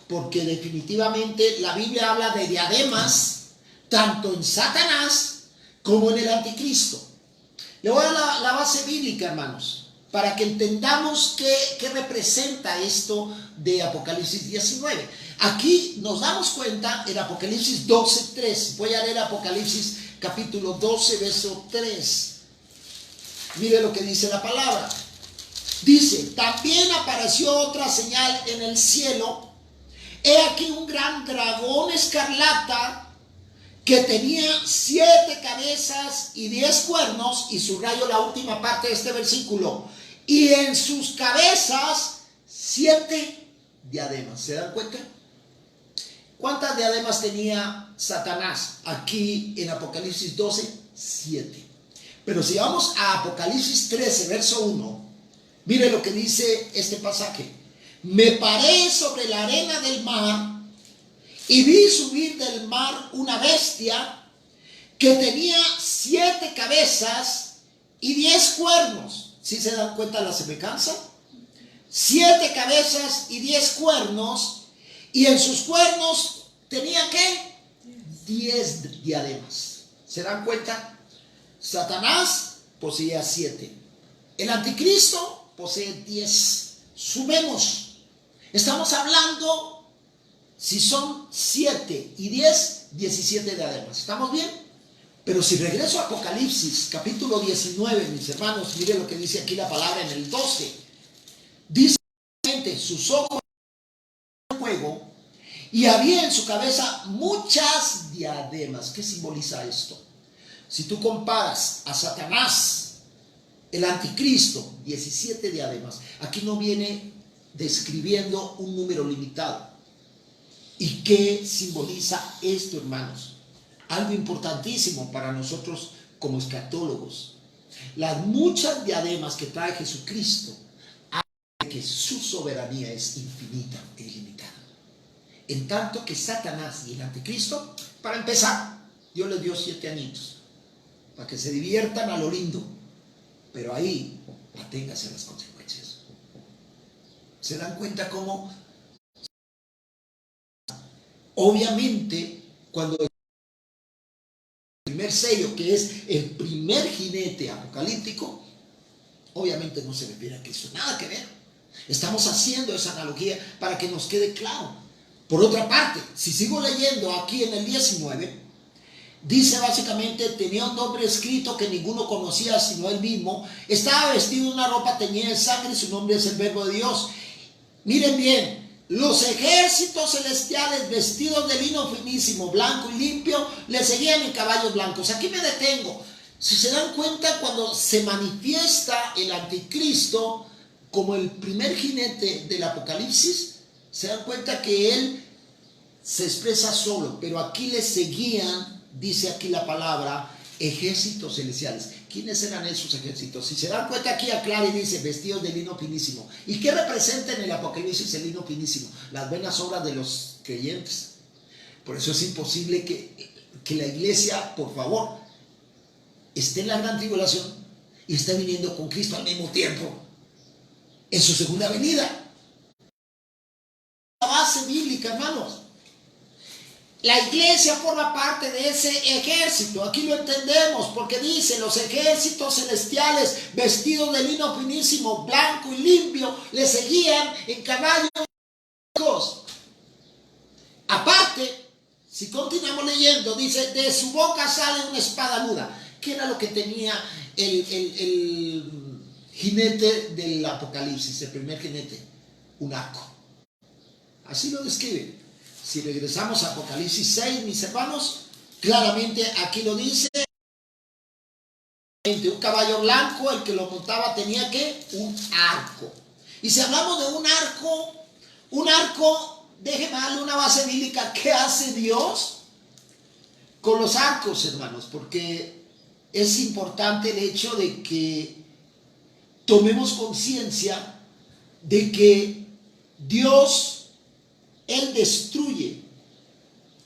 Speaker 1: porque definitivamente la Biblia habla de diademas, tanto en Satanás como en el anticristo. Le voy a dar la base bíblica, hermanos, para que entendamos qué representa esto de Apocalipsis 19. Aquí nos damos cuenta en Apocalipsis 12:3. Voy a leer Apocalipsis capítulo 12, verso 3. Mire lo que dice la palabra. Dice, también apareció otra señal en el cielo. He aquí un gran dragón escarlata que tenía 7 cabezas y 10 cuernos, y subrayo la última parte de este versículo, y en sus cabezas 7 diademas. ¿Se dan cuenta? ¿Cuántas diademas tenía Satanás? Aquí en Apocalipsis 12, 7. Pero si vamos a Apocalipsis 13, verso 1, mire lo que dice este pasaje. Me paré sobre la arena del mar y vi subir del mar una bestia que tenía 7 cabezas y 10 cuernos. ¿Sí se dan cuenta la semejanza? 7 cabezas y 10 cuernos, y en sus cuernos tenía ¿qué? 10 diademas. ¿Se dan cuenta? Satanás poseía 7. El anticristo posee 10. Sumemos. Estamos hablando, si son 7 y 10, 17 diademas. ¿Estamos bien? Pero si regreso a Apocalipsis, capítulo 19, mis hermanos, miren lo que dice aquí la palabra en el 12. Dice, sus ojos de fuego, y había en su cabeza muchas diademas. ¿Qué simboliza esto? Si tú comparas a Satanás, el anticristo, 17 diademas, aquí no viene describiendo un número limitado. ¿Y qué simboliza esto, hermanos? Algo importantísimo para nosotros como escatólogos. Las muchas diademas que trae Jesucristo, que su soberanía es infinita e ilimitada. En tanto que Satanás y el anticristo, para empezar, Dios les dio 7 añitos para que se diviertan a lo lindo, pero ahí aténgase a las consecuencias. ¿Se dan cuenta cómo? Obviamente, cuando el primer sello, que es el primer jinete apocalíptico, obviamente no se refiere a Cristo, nada que ver. Estamos haciendo esa analogía para que nos quede claro. Por otra parte, si sigo leyendo aquí en el 19, dice básicamente, tenía un nombre escrito que ninguno conocía sino él mismo, estaba vestido de una ropa teñida de sangre, su nombre es el Verbo de Dios. Miren bien, los ejércitos celestiales vestidos de lino finísimo, blanco y limpio, le seguían en caballos blancos. Aquí me detengo. Si se dan cuenta, cuando se manifiesta el anticristo como el primer jinete del Apocalipsis, se dan cuenta que él se expresa solo, pero aquí le seguían, dice aquí la palabra, ejércitos celestiales. ¿Quiénes eran esos ejércitos? Si se dan cuenta, aquí aclara y dice, vestidos de lino finísimo. ¿Y qué representa en el Apocalipsis el lino finísimo? Las buenas obras de los creyentes. Por eso es imposible que la iglesia, por favor, esté en la gran tribulación y esté viniendo con Cristo al mismo tiempo en su segunda venida. La base bíblica, hermanos. La iglesia forma parte de ese ejército. Aquí lo entendemos porque dice, los ejércitos celestiales vestidos de lino finísimo, blanco y limpio, le seguían en caballos blancos. Aparte, si continuamos leyendo, dice, de su boca sale una espada aguda. ¿Qué era lo que tenía el jinete del Apocalipsis, el primer jinete? Un arco. Así lo describe. Si regresamos a Apocalipsis 6, mis hermanos, claramente aquí lo dice. Un caballo blanco, el que lo montaba tenía ¿qué? Un arco. Y si hablamos de un arco, déjeme darle una base bíblica. ¿Qué hace Dios con los arcos, hermanos? Porque es importante el hecho de que tomemos conciencia de que Dios, Él destruye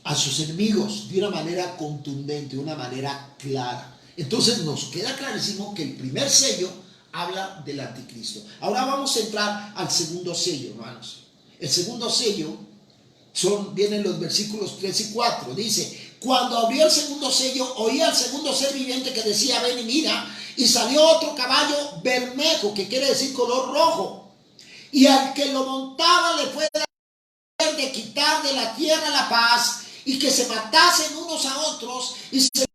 Speaker 1: a sus enemigos de una manera contundente, de una manera clara. Entonces nos queda clarísimo que el primer sello habla del anticristo. Ahora vamos a entrar al segundo sello, hermanos. El segundo sello vienen los versículos 3 y 4. Dice, cuando abrió el segundo sello, oí al segundo ser viviente que decía, ven y mira, y salió otro caballo bermejo, que quiere decir color rojo, y al que lo montaba le fue dado de quitar de la tierra la paz, y que se matasen unos a otros, y se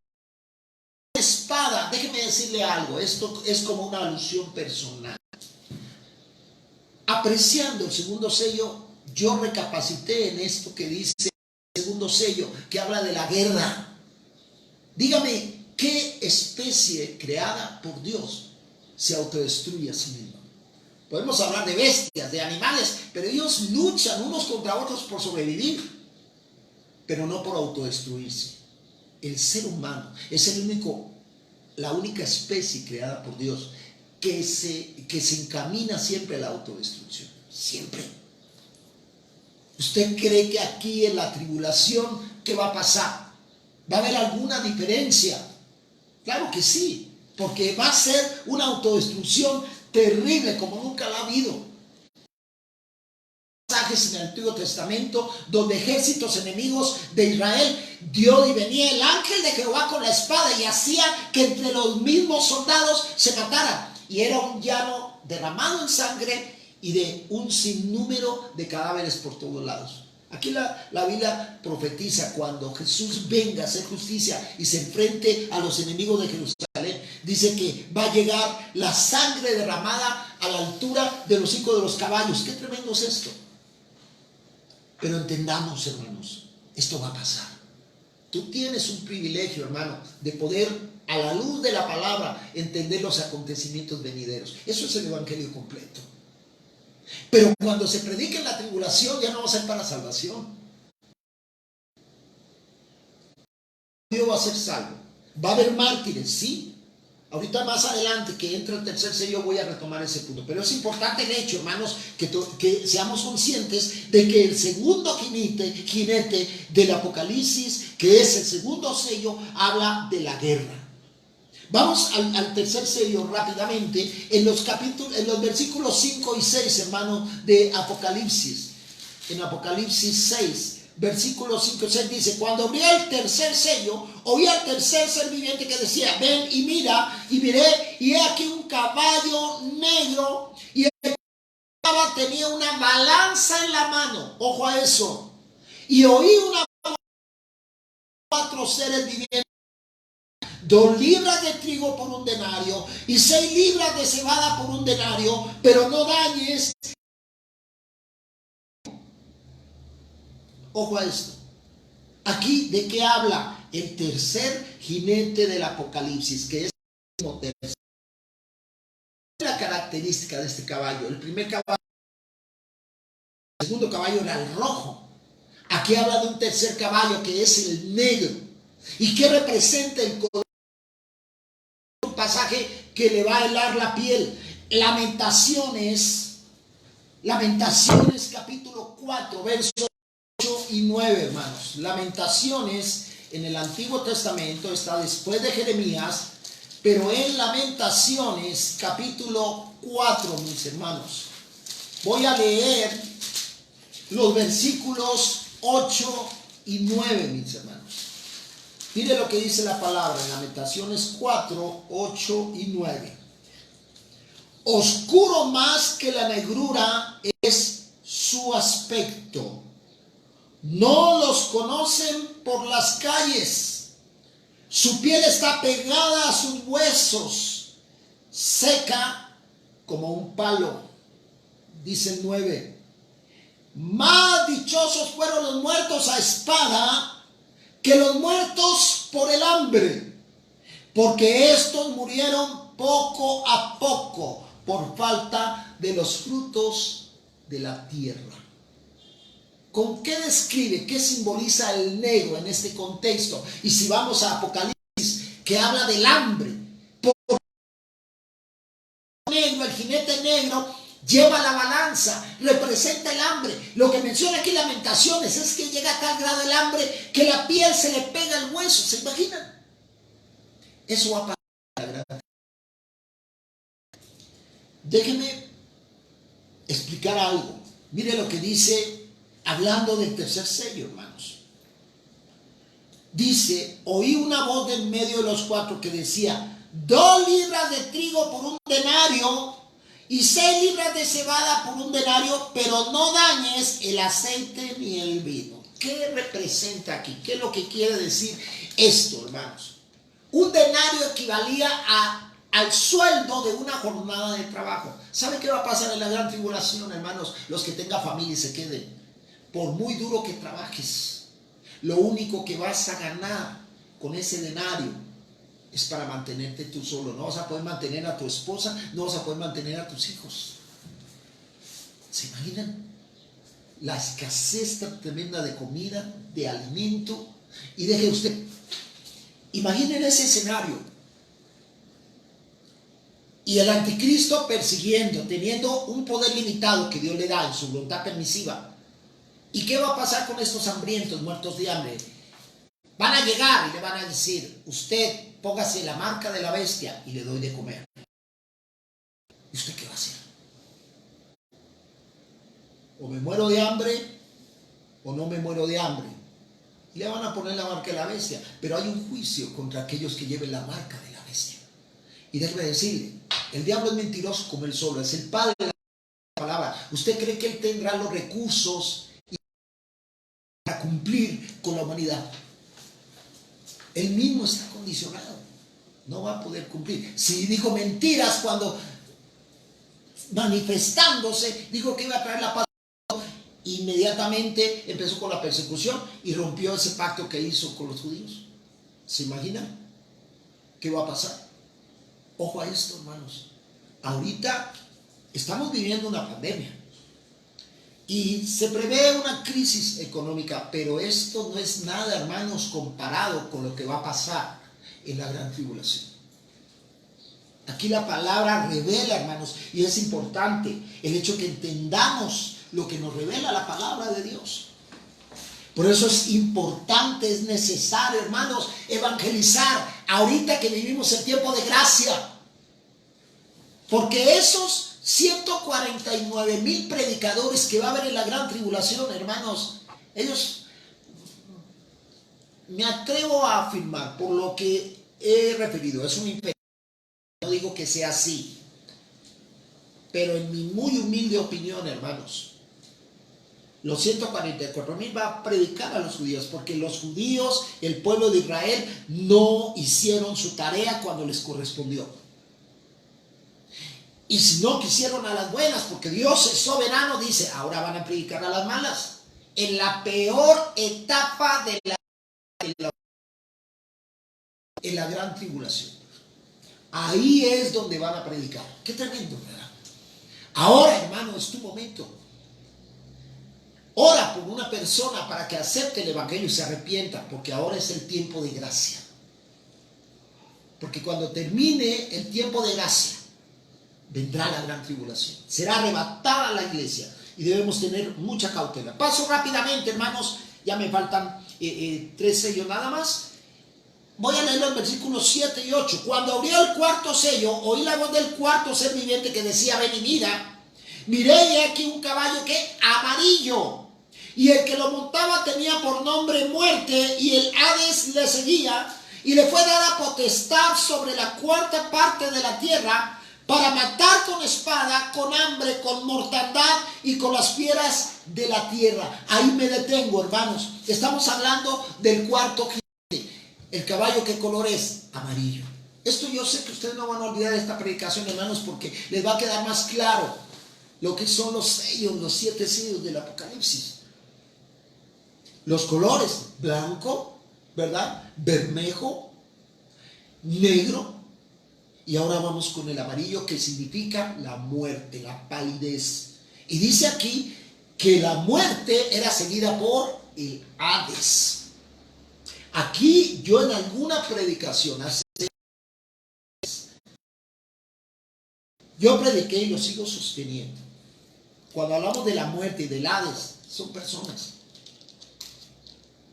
Speaker 1: espada, déjeme decirle algo, esto es como una alusión personal. Apreciando el segundo sello, yo recapacité en esto que dice el segundo sello, que habla de la guerra. Dígame, ¿qué especie creada por Dios se autodestruye a sí misma? Podemos hablar de bestias, de animales, pero ellos luchan unos contra otros por sobrevivir, pero no por autodestruirse. El ser humano es la única especie creada por Dios que se encamina siempre a la autodestrucción. Siempre. ¿Usted cree que aquí en la tribulación, qué va a pasar? ¿Va a haber alguna diferencia? Claro que sí, porque va a ser una autodestrucción terrible como nunca la ha habido. Pasajes en el Antiguo Testamento donde ejércitos enemigos de Israel, Dios, y venía el ángel de Jehová con la espada y hacía que entre los mismos soldados se mataran. Y era un llano derramado en sangre y de un sinnúmero de cadáveres por todos lados. Aquí la Biblia profetiza cuando Jesús venga a hacer justicia y se enfrente a los enemigos de Jerusalén. Dice que va a llegar la sangre derramada a la altura de los hocicos de los caballos. Qué tremendo es esto. Pero entendamos, hermanos, esto va a pasar. Tú tienes un privilegio, hermano, de poder, a la luz de la palabra, entender los acontecimientos venideros. Eso es el evangelio completo. Pero cuando se predique en la tribulación, ya no va a ser para salvación. Dios va a ser salvo. Va a haber mártires, sí. Ahorita más adelante que entra el tercer sello voy a retomar ese punto. Pero es importante el hecho, hermanos, que seamos conscientes de que el segundo jinete del Apocalipsis, que es el segundo sello, habla de la guerra. Vamos al tercer sello rápidamente en los versículos 5 y 6, hermano, de Apocalipsis. En Apocalipsis 6, versículos 5 y 6 dice: cuando abrí el tercer sello, oí al tercer ser viviente que decía: ven y mira. Y miré, y he aquí un caballo negro, y el caballo tenía una balanza en la mano. Ojo a eso. Y oí una voz de 4 seres vivientes: 2 libras de trigo por 1 denario y 6 libras de cebada por 1 denario, pero no dañes. Ojo a esto. Aquí, ¿de qué habla? El tercer jinete del Apocalipsis, que es como tercer. La característica de este caballo: el primer caballo, el segundo caballo era el rojo. Aquí habla de un tercer caballo que es el negro. ¿Y qué representa el color? Un pasaje que le va a helar la piel. Lamentaciones capítulo 4, versos 8 y 9, hermanos. Lamentaciones en el Antiguo Testamento está después de Jeremías, pero en Lamentaciones capítulo 4, mis hermanos, voy a leer los versículos 8 y 9, mis hermanos. Mire lo que dice la palabra en Lamentaciones 4, 8 y 9. Oscuro más que la negrura es su aspecto. No los conocen por las calles. Su piel está pegada a sus huesos, seca como un palo. Dice el 9. Más dichosos fueron los muertos a espada que los muertos por el hambre, porque estos murieron poco a poco por falta de los frutos de la tierra. ¿Con qué describe? ¿Qué simboliza el negro en este contexto? Y si vamos a Apocalipsis, que habla del hambre. Porque el jinete negro lleva la balanza, representa el hambre. Lo que menciona aquí Lamentaciones es que llega a tal grado el hambre que la piel se le pega al hueso. ¿Se imaginan? Eso va a pasar. Déjeme explicar algo. Mire lo que dice, hablando del tercer sello, hermanos. Dice: oí una voz de en medio de los 4 que decía: 2 libras de trigo por 1 denario y 6 libras de cebada por 1 denario, pero no dañes el aceite ni el vino. ¿Qué representa aquí? ¿Qué es lo que quiere decir esto, hermanos? Un denario equivalía al sueldo de una jornada de trabajo. ¿Sabe qué va a pasar en la gran tribulación, hermanos? Los que tengan familia y se queden. Por muy duro que trabajes, lo único que vas a ganar con ese denario es para mantenerte tú solo. No vas a poder mantener a tu esposa, no vas a poder mantener a tus hijos. ¿Se imaginan? La escasez tan tremenda de comida, de alimento. Y deje usted, imaginen ese escenario. Y el anticristo persiguiendo, teniendo un poder limitado que Dios le da en su voluntad permisiva. ¿Y qué va a pasar con estos hambrientos, muertos de hambre? Van a llegar y le van a decir, usted póngase la marca de la bestia y le doy de comer. ¿Y usted qué va a hacer? O me muero de hambre o no me muero de hambre. Y le van a poner la marca de la bestia. Pero hay un juicio contra aquellos que lleven la marca de la bestia. Y déjeme decirle, el diablo es mentiroso como él solo, es el padre de la palabra. ¿Usted cree que él tendrá los recursos para cumplir con la humanidad? Él mismo está condicionado, no va a poder cumplir. Si dijo mentiras cuando manifestándose dijo que iba a traer la paz, inmediatamente empezó con la persecución y rompió ese pacto que hizo con los judíos. ¿Se imaginan qué va a pasar? Ojo a esto, hermanos. Ahorita estamos viviendo una pandemia y se prevé una crisis económica, pero esto no es nada, hermanos, comparado con lo que va a pasar en la gran tribulación. Aquí la palabra revela, hermanos, y es importante el hecho que entendamos lo que nos revela la palabra de Dios. Por eso es importante, es necesario, hermanos, evangelizar ahorita que vivimos el tiempo de gracia. Porque esos 149,000 predicadores que va a haber en la gran tribulación, hermanos, ellos, me atrevo a afirmar, por lo que he referido, es un imperio. No digo que sea así, pero en mi muy humilde opinión, hermanos, los 144,000 va a predicar a los judíos, porque los judíos, el pueblo de Israel, no hicieron su tarea cuando les correspondió. Y si no quisieron a las buenas, porque Dios es soberano, dice, ahora van a predicar a las malas. En la peor etapa de la gran tribulación. Ahí es donde van a predicar. Qué tremendo, ¿verdad? Ahora, hermano, es tu momento. Ora por una persona para que acepte el evangelio y se arrepienta, porque ahora es el tiempo de gracia. Porque cuando termine el tiempo de gracia, vendrá la gran tribulación. Será arrebatada la iglesia y debemos tener mucha cautela. Paso rápidamente, hermanos, ya me faltan 3 sellos nada más. Voy a leerlo en versículos 7 y 8. Cuando abrió el cuarto sello, oí la voz del cuarto ser viviente que decía, ven y mira. Miré y aquí un caballo que amarillo, y el que lo montaba tenía por nombre Muerte, y el Hades le seguía, y le fue dada potestad sobre la cuarta parte de la tierra, para matar con espada, con hambre, con mortandad y con las fieras de la tierra. Ahí me detengo, hermanos. Estamos hablando del cuarto jinete. El caballo, ¿qué color es? Amarillo. Esto yo sé que ustedes no van a olvidar esta predicación, hermanos, porque les va a quedar más claro lo que son los sellos, los 7 sellos del Apocalipsis. Los colores, blanco, ¿verdad? Bermejo, negro. Y ahora vamos con el amarillo, que significa la muerte, la palidez. Y dice aquí que la muerte era seguida por el Hades. Aquí yo en alguna predicación, yo prediqué y lo sigo sosteniendo. Cuando hablamos de la muerte y del Hades, son personas.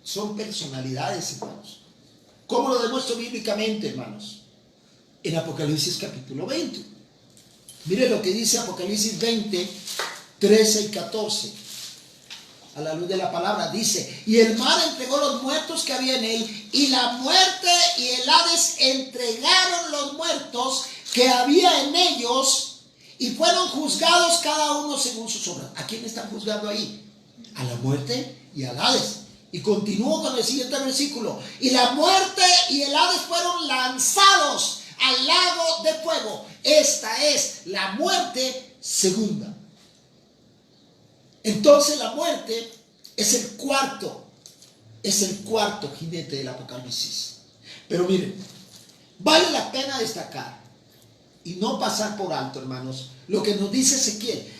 Speaker 1: Son personalidades, hermanos. ¿Cómo lo demuestro bíblicamente, hermanos? En Apocalipsis capítulo 20. Mire lo que dice Apocalipsis 20, 13 y 14. A la luz de la palabra dice, y el mar entregó los muertos que había en él, y la muerte y el Hades entregaron los muertos que había en ellos, y fueron juzgados cada uno según sus obras. ¿A quién están juzgando ahí? A la muerte y al Hades. Y continúo con el siguiente versículo. Y la muerte y el Hades fueron lanzados al lago de fuego. Esta es la muerte segunda. Entonces la muerte es el cuarto jinete del Apocalipsis. Pero miren, vale la pena destacar y no pasar por alto, hermanos, lo que nos dice Ezequiel.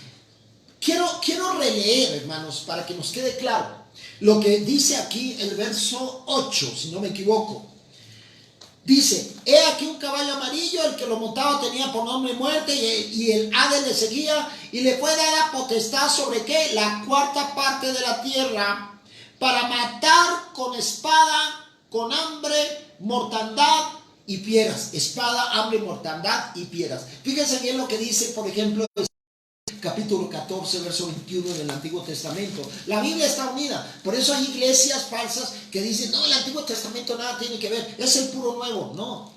Speaker 1: Quiero releer, hermanos, para que nos quede claro lo que dice aquí el verso 8, si no me equivoco. Dice: he aquí un caballo amarillo, el que lo montaba tenía por nombre muerte, y el Hades le seguía, y le fue dada potestad sobre ¿qué? La cuarta parte de la tierra, para matar con espada, con hambre, mortandad y piedras. Espada, hambre, mortandad y piedras. Fíjense bien lo que dice, por ejemplo, capítulo 14, verso 21 del Antiguo Testamento. La Biblia está unida. Por eso hay iglesias falsas que dicen: no, el Antiguo Testamento nada tiene que ver, es el puro nuevo. No,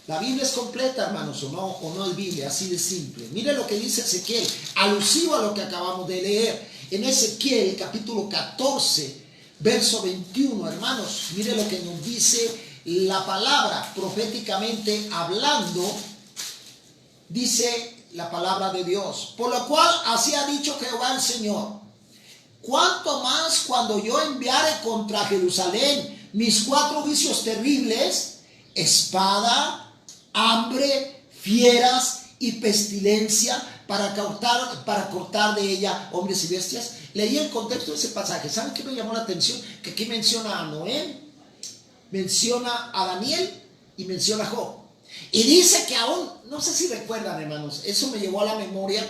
Speaker 1: la Biblia es completa, hermanos, o no es Biblia, así de simple. Mire lo que dice Ezequiel, alusivo a lo que acabamos de leer. En Ezequiel capítulo 14, verso 21, hermanos, mire lo que nos dice la palabra, proféticamente hablando. Dice la palabra de Dios: por lo cual así ha dicho Jehová el Señor, cuánto más cuando yo enviare contra Jerusalén mis 4 juicios terribles, espada, hambre, fieras y pestilencia, para cortar de ella hombres y bestias. Leí el contexto de ese pasaje. ¿Saben qué me llamó la atención? Que aquí menciona a Noé, menciona a Daniel y menciona a Job. Y dice que aún, no sé si recuerdan, hermanos, eso me llevó a la memoria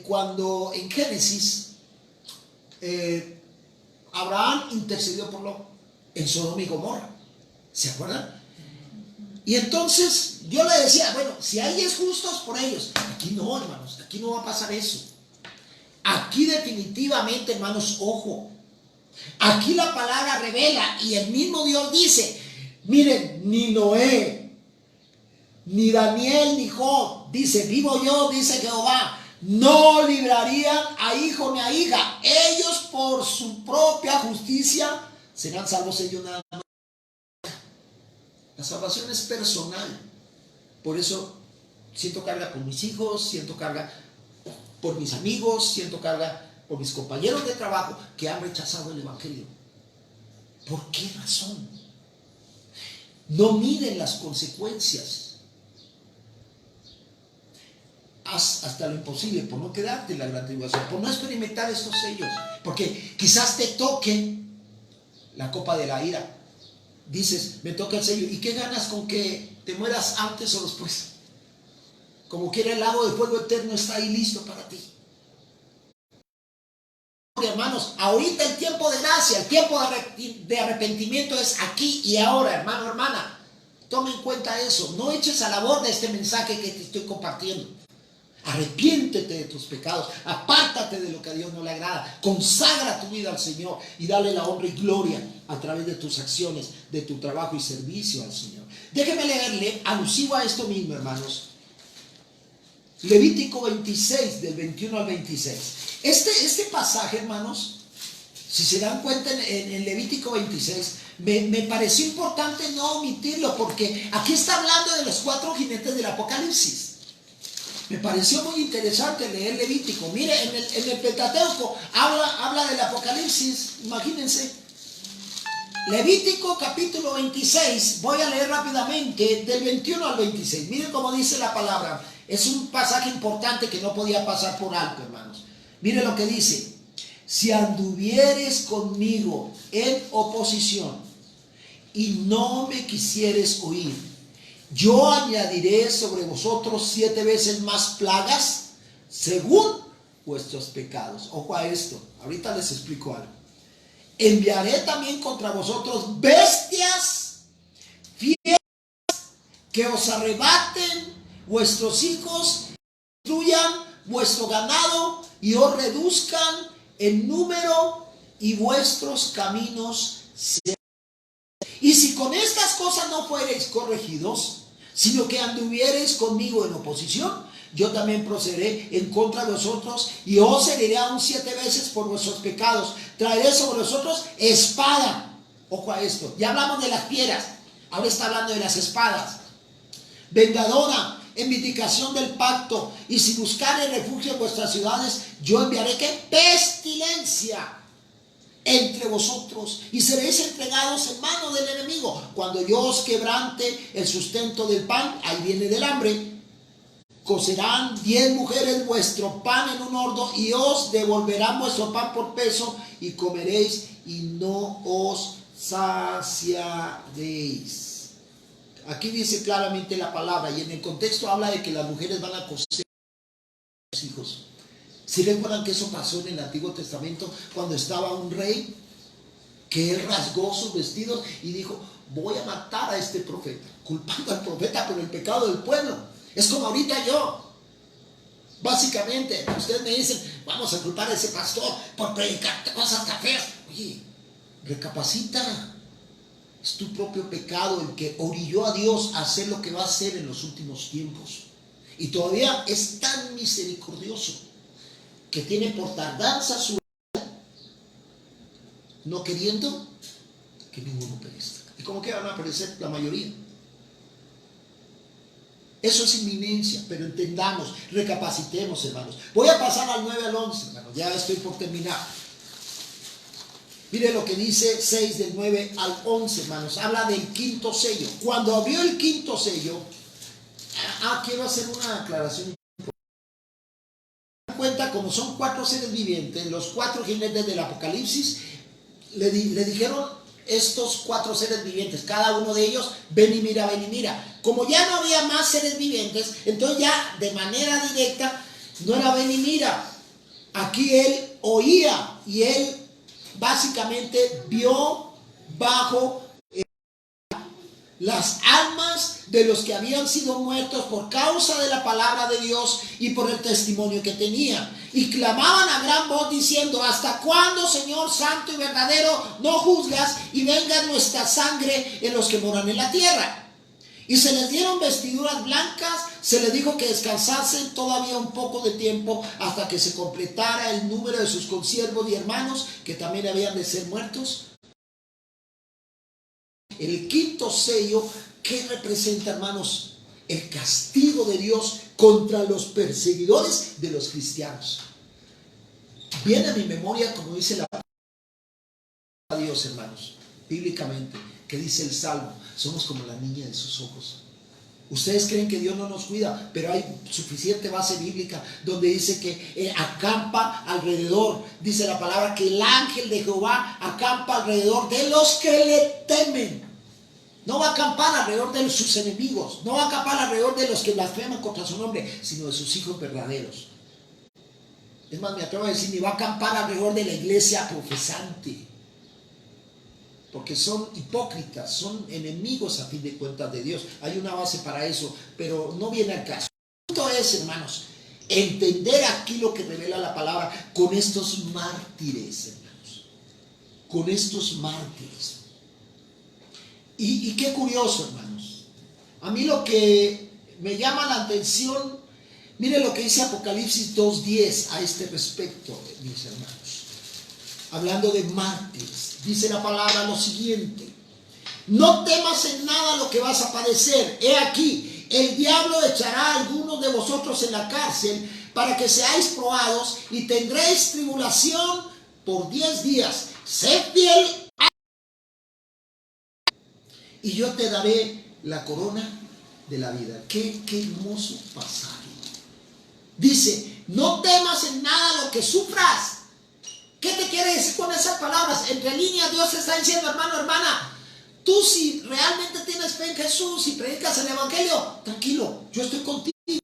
Speaker 1: cuando en Génesis Abraham intercedió por Lot en Sodoma y Gomorra. ¿Se acuerdan? Y entonces yo le decía: bueno, si hay 10 justos, por ellos. Aquí no, hermanos, aquí no va a pasar eso. Aquí definitivamente, hermanos, ojo, aquí la palabra revela y el mismo Dios dice: miren, ni Noé, ni Daniel, ni Job, dice: vivo yo, dice Jehová, no librarían a hijo ni a hija. Ellos por su propia justicia serán salvos, ellos nada más. La salvación es personal. Por eso siento carga por mis hijos, siento carga por mis amigos, siento carga por mis compañeros de trabajo que han rechazado el evangelio. ¿Por qué razón? No miden las consecuencias. Haz hasta lo imposible por no quedarte en la gran tribulación, por no experimentar estos sellos, porque quizás te toque la copa de la ira. Dices: me toca el sello, ¿y qué ganas con que te mueras antes o después? Como quiera, el lago de fuego eterno está ahí listo para ti. Hermanos, ahorita el tiempo de gracia, el tiempo de arrepentimiento es aquí y ahora, hermano, hermana. Tome en cuenta eso. No eches a la borda este mensaje que te estoy compartiendo. Arrepiéntete de tus pecados, apártate de lo que a Dios no le agrada, consagra tu vida al Señor y dale la honra y gloria a través de tus acciones, de tu trabajo y servicio al Señor. Déjeme leerle, alusivo a esto mismo, hermanos, Levítico 26, del 21 al 26. Este pasaje, hermanos, si se dan cuenta en Levítico 26, me pareció importante no omitirlo, porque aquí está hablando de los 4 jinetes del Apocalipsis. Me pareció muy interesante leer Levítico. Mire, en el Pentateuco habla del Apocalipsis, imagínense. Levítico capítulo 26, voy a leer rápidamente del 21 al 26. Miren cómo dice la palabra. Es un pasaje importante que no podía pasar por alto, hermanos. Miren lo que dice: si anduvieres conmigo en oposición y no me quisieres oír, yo añadiré sobre vosotros 7 veces más plagas según vuestros pecados. Ojo a esto, ahorita les explico algo. Enviaré también contra vosotros bestias fieras que os arrebaten vuestros hijos, destruyan vuestro ganado y os reduzcan en número, y vuestros caminos se... Y si con estas cosas no fuereis corregidos, sino que anduviereis conmigo en oposición, yo también procederé en contra de vosotros y os heriré aún 7 veces por vuestros pecados. Traeré sobre vosotros espada. Ojo a esto, ya hablamos de las piedras, ahora está hablando de las espadas. Vengadora, en vindicación del pacto, y si buscaré refugio en vuestras ciudades, yo enviaré ¿qué? Pestilencia entre vosotros, y seréis entregados en mano del enemigo. Cuando yo os quebrante el sustento del pan, ahí viene del hambre, cocerán 10 mujeres vuestro pan en un horno, y os devolverán vuestro pan por peso, y comeréis y no os saciaréis. Aquí dice claramente la palabra, y en el contexto habla de que las mujeres van a cocer a sus hijos. ¿Sí recuerdan que eso pasó en el Antiguo Testamento cuando estaba un rey que él rasgó sus vestidos y dijo, voy a matar a este profeta, culpando al profeta por el pecado del pueblo? Es como ahorita yo. Básicamente, ustedes me dicen, vamos a culpar a ese pastor por predicar cosas tan feas. Oye, recapacita. Es tu propio pecado el que orilló a Dios a hacer lo que va a hacer en los últimos tiempos. Y todavía es tan misericordioso que tiene por tardanza su vida, no queriendo que ninguno perezca. ¿Y cómo que van a perecer la mayoría? Eso es inminencia, pero entendamos, recapacitemos, hermanos. Voy a pasar al 9 al 11, hermanos, ya estoy por terminar. Mire lo que dice 6 del 9 al 11, hermanos. Habla del quinto sello. Cuando abrió el quinto sello, quiero hacer una aclaración. Cuenta, como son 4 seres vivientes, los 4 jinetes del Apocalipsis, le dijeron estos 4 seres vivientes, cada uno de ellos, ven y mira, ven y mira. Como ya no había más seres vivientes, entonces ya de manera directa no era ven y mira. Aquí él oía y él básicamente vio bajo las almas de los que habían sido muertos por causa de la palabra de Dios y por el testimonio que tenían. Y clamaban a gran voz diciendo, ¿hasta cuándo, Señor santo y verdadero, no juzgas y venga nuestra sangre en los que moran en la tierra? Y se les dieron vestiduras blancas, se les dijo que descansasen todavía un poco de tiempo hasta que se completara el número de sus consiervos y hermanos que también habían de ser muertos. El quinto sello, ¿qué representa, hermanos? El castigo de Dios contra los perseguidores de los cristianos. Viene a mi memoria, como dice la palabra de Dios, hermanos, bíblicamente, que dice el Salmo, somos como la niña de sus ojos. Ustedes creen que Dios no nos cuida, pero hay suficiente base bíblica donde dice que acampa alrededor, dice la palabra que el ángel de Jehová acampa alrededor de los que le temen. No va a acampar alrededor de sus enemigos, no va a acampar alrededor de los que blasfeman contra su nombre, sino de sus hijos verdaderos. Es más, me atrevo a decir, ni va a acampar alrededor de la iglesia profesante, porque son hipócritas, son enemigos a fin de cuentas de Dios. Hay una base para eso, pero no viene al caso. El punto es, hermanos, entender aquí lo que revela la palabra con estos mártires, hermanos, con estos mártires. Y qué curioso, hermanos. A mí lo que me llama la atención, mire lo que dice Apocalipsis 2:10 a este respecto, mis hermanos. Hablando de mártires, dice la palabra lo siguiente: no temas en nada lo que vas a padecer. He aquí, el diablo echará a algunos de vosotros en la cárcel para que seáis probados y tendréis tribulación por 10 días. Sed fiel y yo te daré la corona de la vida. Qué hermoso pasaje. Dice, no temas en nada lo que sufras. ¿Qué te quiere decir con esas palabras? Entre líneas Dios te está diciendo, hermano, hermana, tú si realmente tienes fe en Jesús y predicas el evangelio, tranquilo, yo estoy contigo.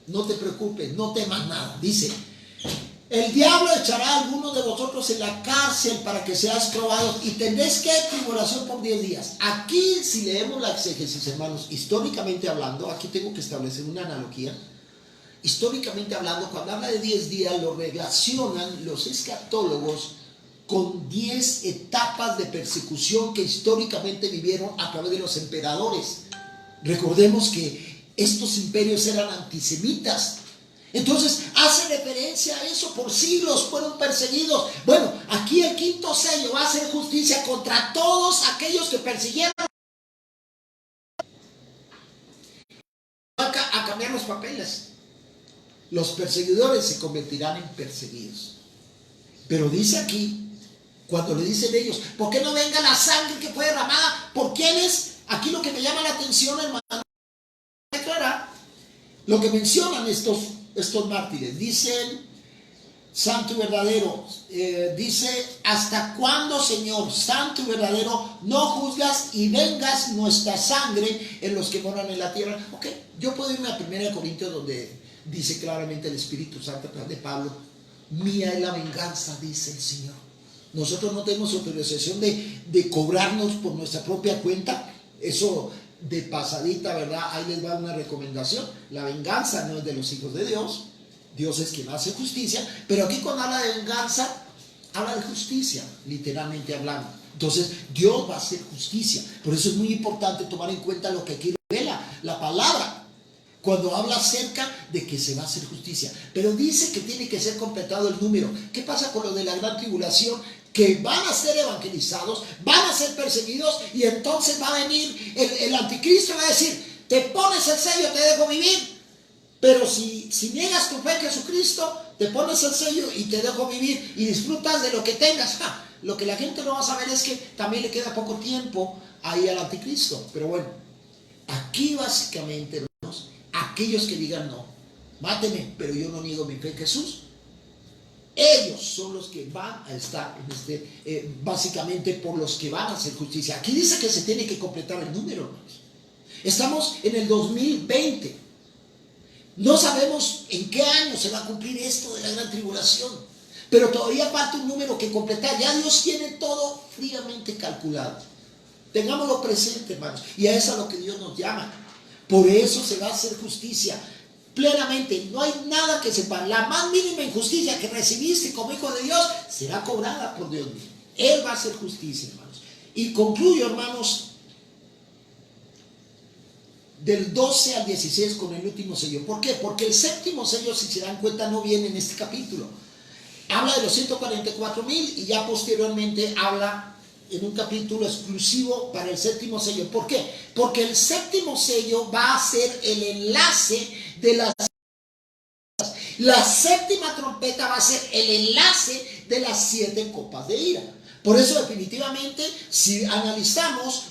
Speaker 1: No te preocupes, no temas nada. Dice, el diablo echará a algunos de vosotros en la cárcel para que seas probados y tendréis que tribulación por 10 días. Aquí, si leemos la exégesis, hermanos, históricamente hablando, aquí tengo que establecer una analogía. Históricamente hablando, cuando habla de 10 días, lo relacionan los escatólogos con 10 etapas de persecución que históricamente vivieron a través de los emperadores. Recordemos que Estos imperios eran antisemitas. Entonces hace referencia a eso. Por siglos fueron perseguidos. Bueno, aquí el quinto sello va a hacer justicia contra todos aquellos que persiguieron. A cambiar los papeles. Los perseguidores se convertirán en perseguidos. Pero dice aquí, cuando le dicen ellos, ¿por qué no venga la sangre que fue derramada? ¿Por quiénes? Aquí lo que me llama la atención, hermano, declarar lo que mencionan estos mártires. Dicen, santo y verdadero, dice, ¿hasta cuándo, Señor, santo y verdadero, no juzgas y vengas nuestra sangre en los que moran en la tierra? Ok, yo puedo irme a 1 Corintios, donde dice claramente el Espíritu Santo a través de Pablo, mía es la venganza, dice el Señor. Nosotros no tenemos autorización de cobrarnos por nuestra propia cuenta. Eso de pasadita, ¿verdad? Ahí les va una recomendación. La venganza no es de los hijos de Dios. Dios es quien hace justicia. Pero aquí cuando habla de venganza, habla de justicia, literalmente hablando. Entonces, Dios va a hacer justicia. Por eso es muy importante tomar en cuenta lo que aquí revela la palabra, cuando habla acerca de que se va a hacer justicia. Pero dice que tiene que ser completado el número. ¿Qué pasa con lo de la gran tribulación? Que van a ser evangelizados, van a ser perseguidos, y entonces va a venir el anticristo y va a decir, te pones el sello, te dejo vivir. Pero si niegas tu fe en Jesucristo, te pones el sello y te dejo vivir y disfrutas de lo que tengas. Lo que la gente no va a saber es que también le queda poco tiempo ahí al anticristo. Pero bueno, aquí básicamente, hermanos, aquellos que digan no, máteme, pero yo no niego mi fe en Jesús, ellos son los que van a estar en básicamente por los que van a hacer justicia. Aquí dice que se tiene que completar el número, hermanos. Estamos en el 2020. No sabemos en qué año se va a cumplir esto de la gran tribulación, pero todavía falta un número que completar. Ya Dios tiene todo fríamente calculado. Tengámoslo presente, hermanos, y a eso es a lo que Dios nos llama. Por eso se va a hacer justicia plenamente. No hay nada que sepa. La más mínima injusticia que recibiste como hijo de Dios será cobrada por Dios mismo. Él va a hacer justicia, hermanos. Y concluyo, hermanos, del 12 al 16 con el último sello. ¿Por qué? Porque el séptimo sello, si se dan cuenta, no viene en este capítulo. Habla de los 144,000 y ya posteriormente habla en un capítulo exclusivo para el séptimo sello. ¿Por qué? Porque el séptimo sello va a ser el enlace de la séptima trompeta, va a ser el enlace de las 7 copas de ira. Por eso definitivamente, si analizamos,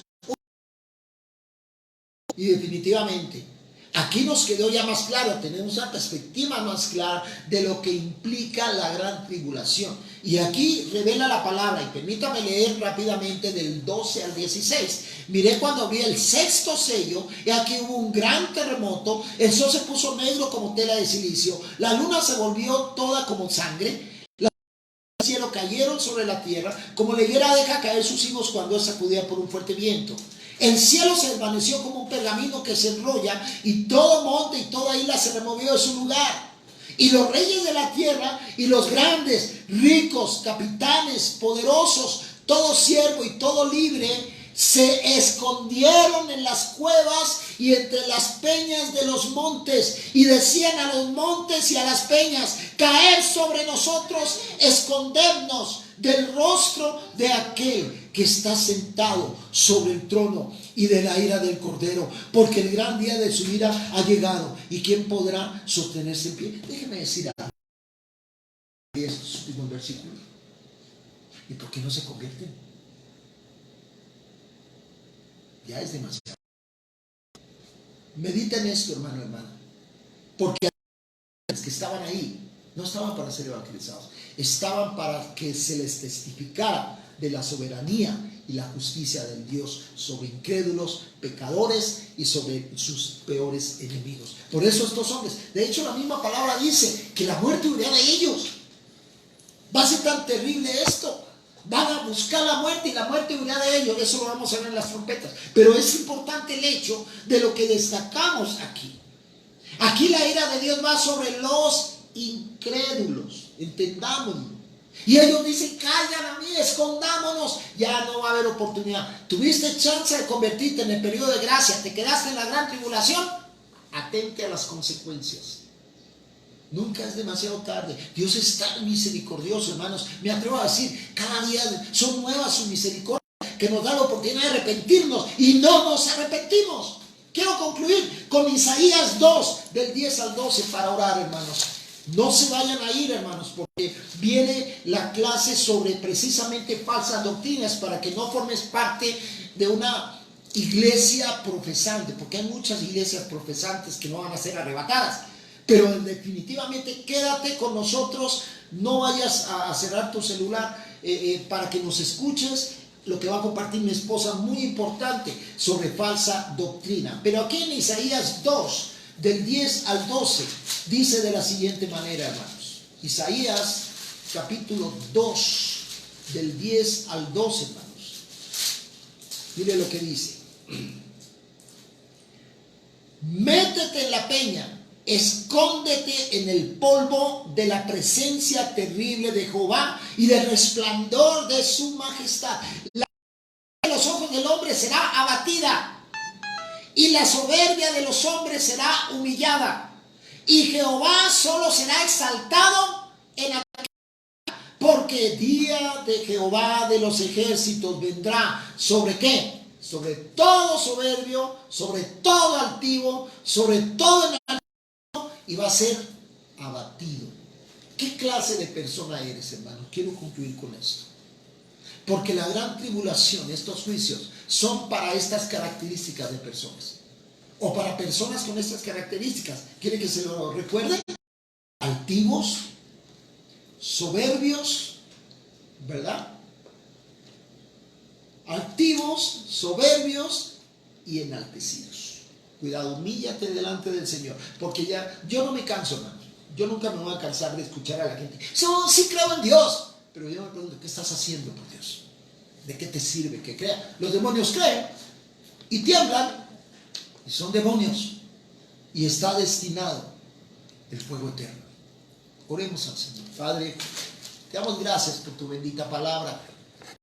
Speaker 1: y definitivamente aquí nos quedó ya más claro, tenemos una perspectiva más clara de lo que implica la gran tribulación. Y aquí revela la palabra, y permítame leer rápidamente del 12 al 16. Miré cuando abrí el sexto sello, y aquí hubo un gran terremoto, el sol se puso negro como tela de silicio, la luna se volvió toda como sangre, las nubes del cielo cayeron sobre la tierra, como la higuera deja caer sus higos cuando es sacudida por un fuerte viento. El cielo se desvaneció como un pergamino que se enrolla, y todo monte y toda isla se removió de su lugar. Y los reyes de la tierra y los grandes, ricos, capitanes, poderosos, todo siervo y todo libre, se escondieron en las cuevas y entre las peñas de los montes, y decían a los montes y a las peñas, caed sobre nosotros, escondernos del rostro de aquel que está sentado sobre el trono y de la ira del Cordero, porque el gran día de su ira ha llegado, y quién podrá sostenerse en pie. Déjeme decir algo de estos últimos versículos. ¿Y por qué no se convierten? Ya es demasiado. Medita en esto, hermana, porque los que estaban ahí no estaban para ser evangelizados, estaban para que se les testificara de la soberanía y la justicia del Dios sobre incrédulos, pecadores y sobre sus peores enemigos. Por eso estos hombres, de hecho la misma palabra dice que la muerte huirá de ellos. Va a ser tan terrible esto. Van a buscar la muerte y la muerte huirá de ellos. Eso lo vamos a ver en las trompetas. Pero es importante el hecho de lo que destacamos aquí. Aquí la ira de Dios va sobre los incrédulos. Entendámoslo. Y ellos dicen, callan a mí, escondámonos. Ya no va a haber oportunidad. Tuviste chance de convertirte en el periodo de gracia. Te quedaste en la gran tribulación. atente a las consecuencias. Nunca es demasiado tarde. Dios es tan misericordioso, hermanos. Me atrevo a decir, cada día son nuevas sus misericordias, que nos da la oportunidad de arrepentirnos y no nos arrepentimos. Quiero concluir con Isaías 2, del 10 al 12 para orar, hermanos. No se vayan a ir, hermanos, porque viene la clase sobre precisamente falsas doctrinas, para que no formes parte de una iglesia profesante, porque hay muchas iglesias profesantes que no van a ser arrebatadas. Pero definitivamente quédate con nosotros, no vayas a cerrar tu celular para que nos escuches lo que va a compartir mi esposa, muy importante, sobre falsa doctrina. Pero aquí en Isaías 2, del 10 al 12, dice de la siguiente manera, hermanos. Isaías capítulo 2, del 10 al 12, hermanos. Mire lo que dice. Métete en la peña, escóndete en el polvo de la presencia terrible de Jehová y del resplandor de su majestad. La de los ojos del hombre será abatida y la soberbia de los hombres será humillada, y Jehová solo será exaltado en aquel día, porque día de Jehová de los ejércitos vendrá. ¿Sobre qué? Sobre todo soberbio, sobre todo altivo, sobre todo enaltecido, y va a ser abatido. ¿Qué clase de persona eres, hermano? Quiero concluir con esto. Porque la gran tribulación, estos juicios, son para estas características de personas. O para personas con estas características. ¿Quiere que se lo recuerde? Altivos, soberbios, ¿verdad? Altivos, soberbios y enaltecidos. Cuidado, humíllate delante del Señor, porque ya, yo no me canso, hermano. Yo nunca me voy a cansar de escuchar a la gente. Sí creo en Dios, pero yo me pregunto, ¿qué estás haciendo por Dios? ¿De qué te sirve que crea? Los demonios creen y tiemblan, y son demonios, y está destinado el fuego eterno. Oremos al Señor. Padre, te damos gracias por tu bendita palabra.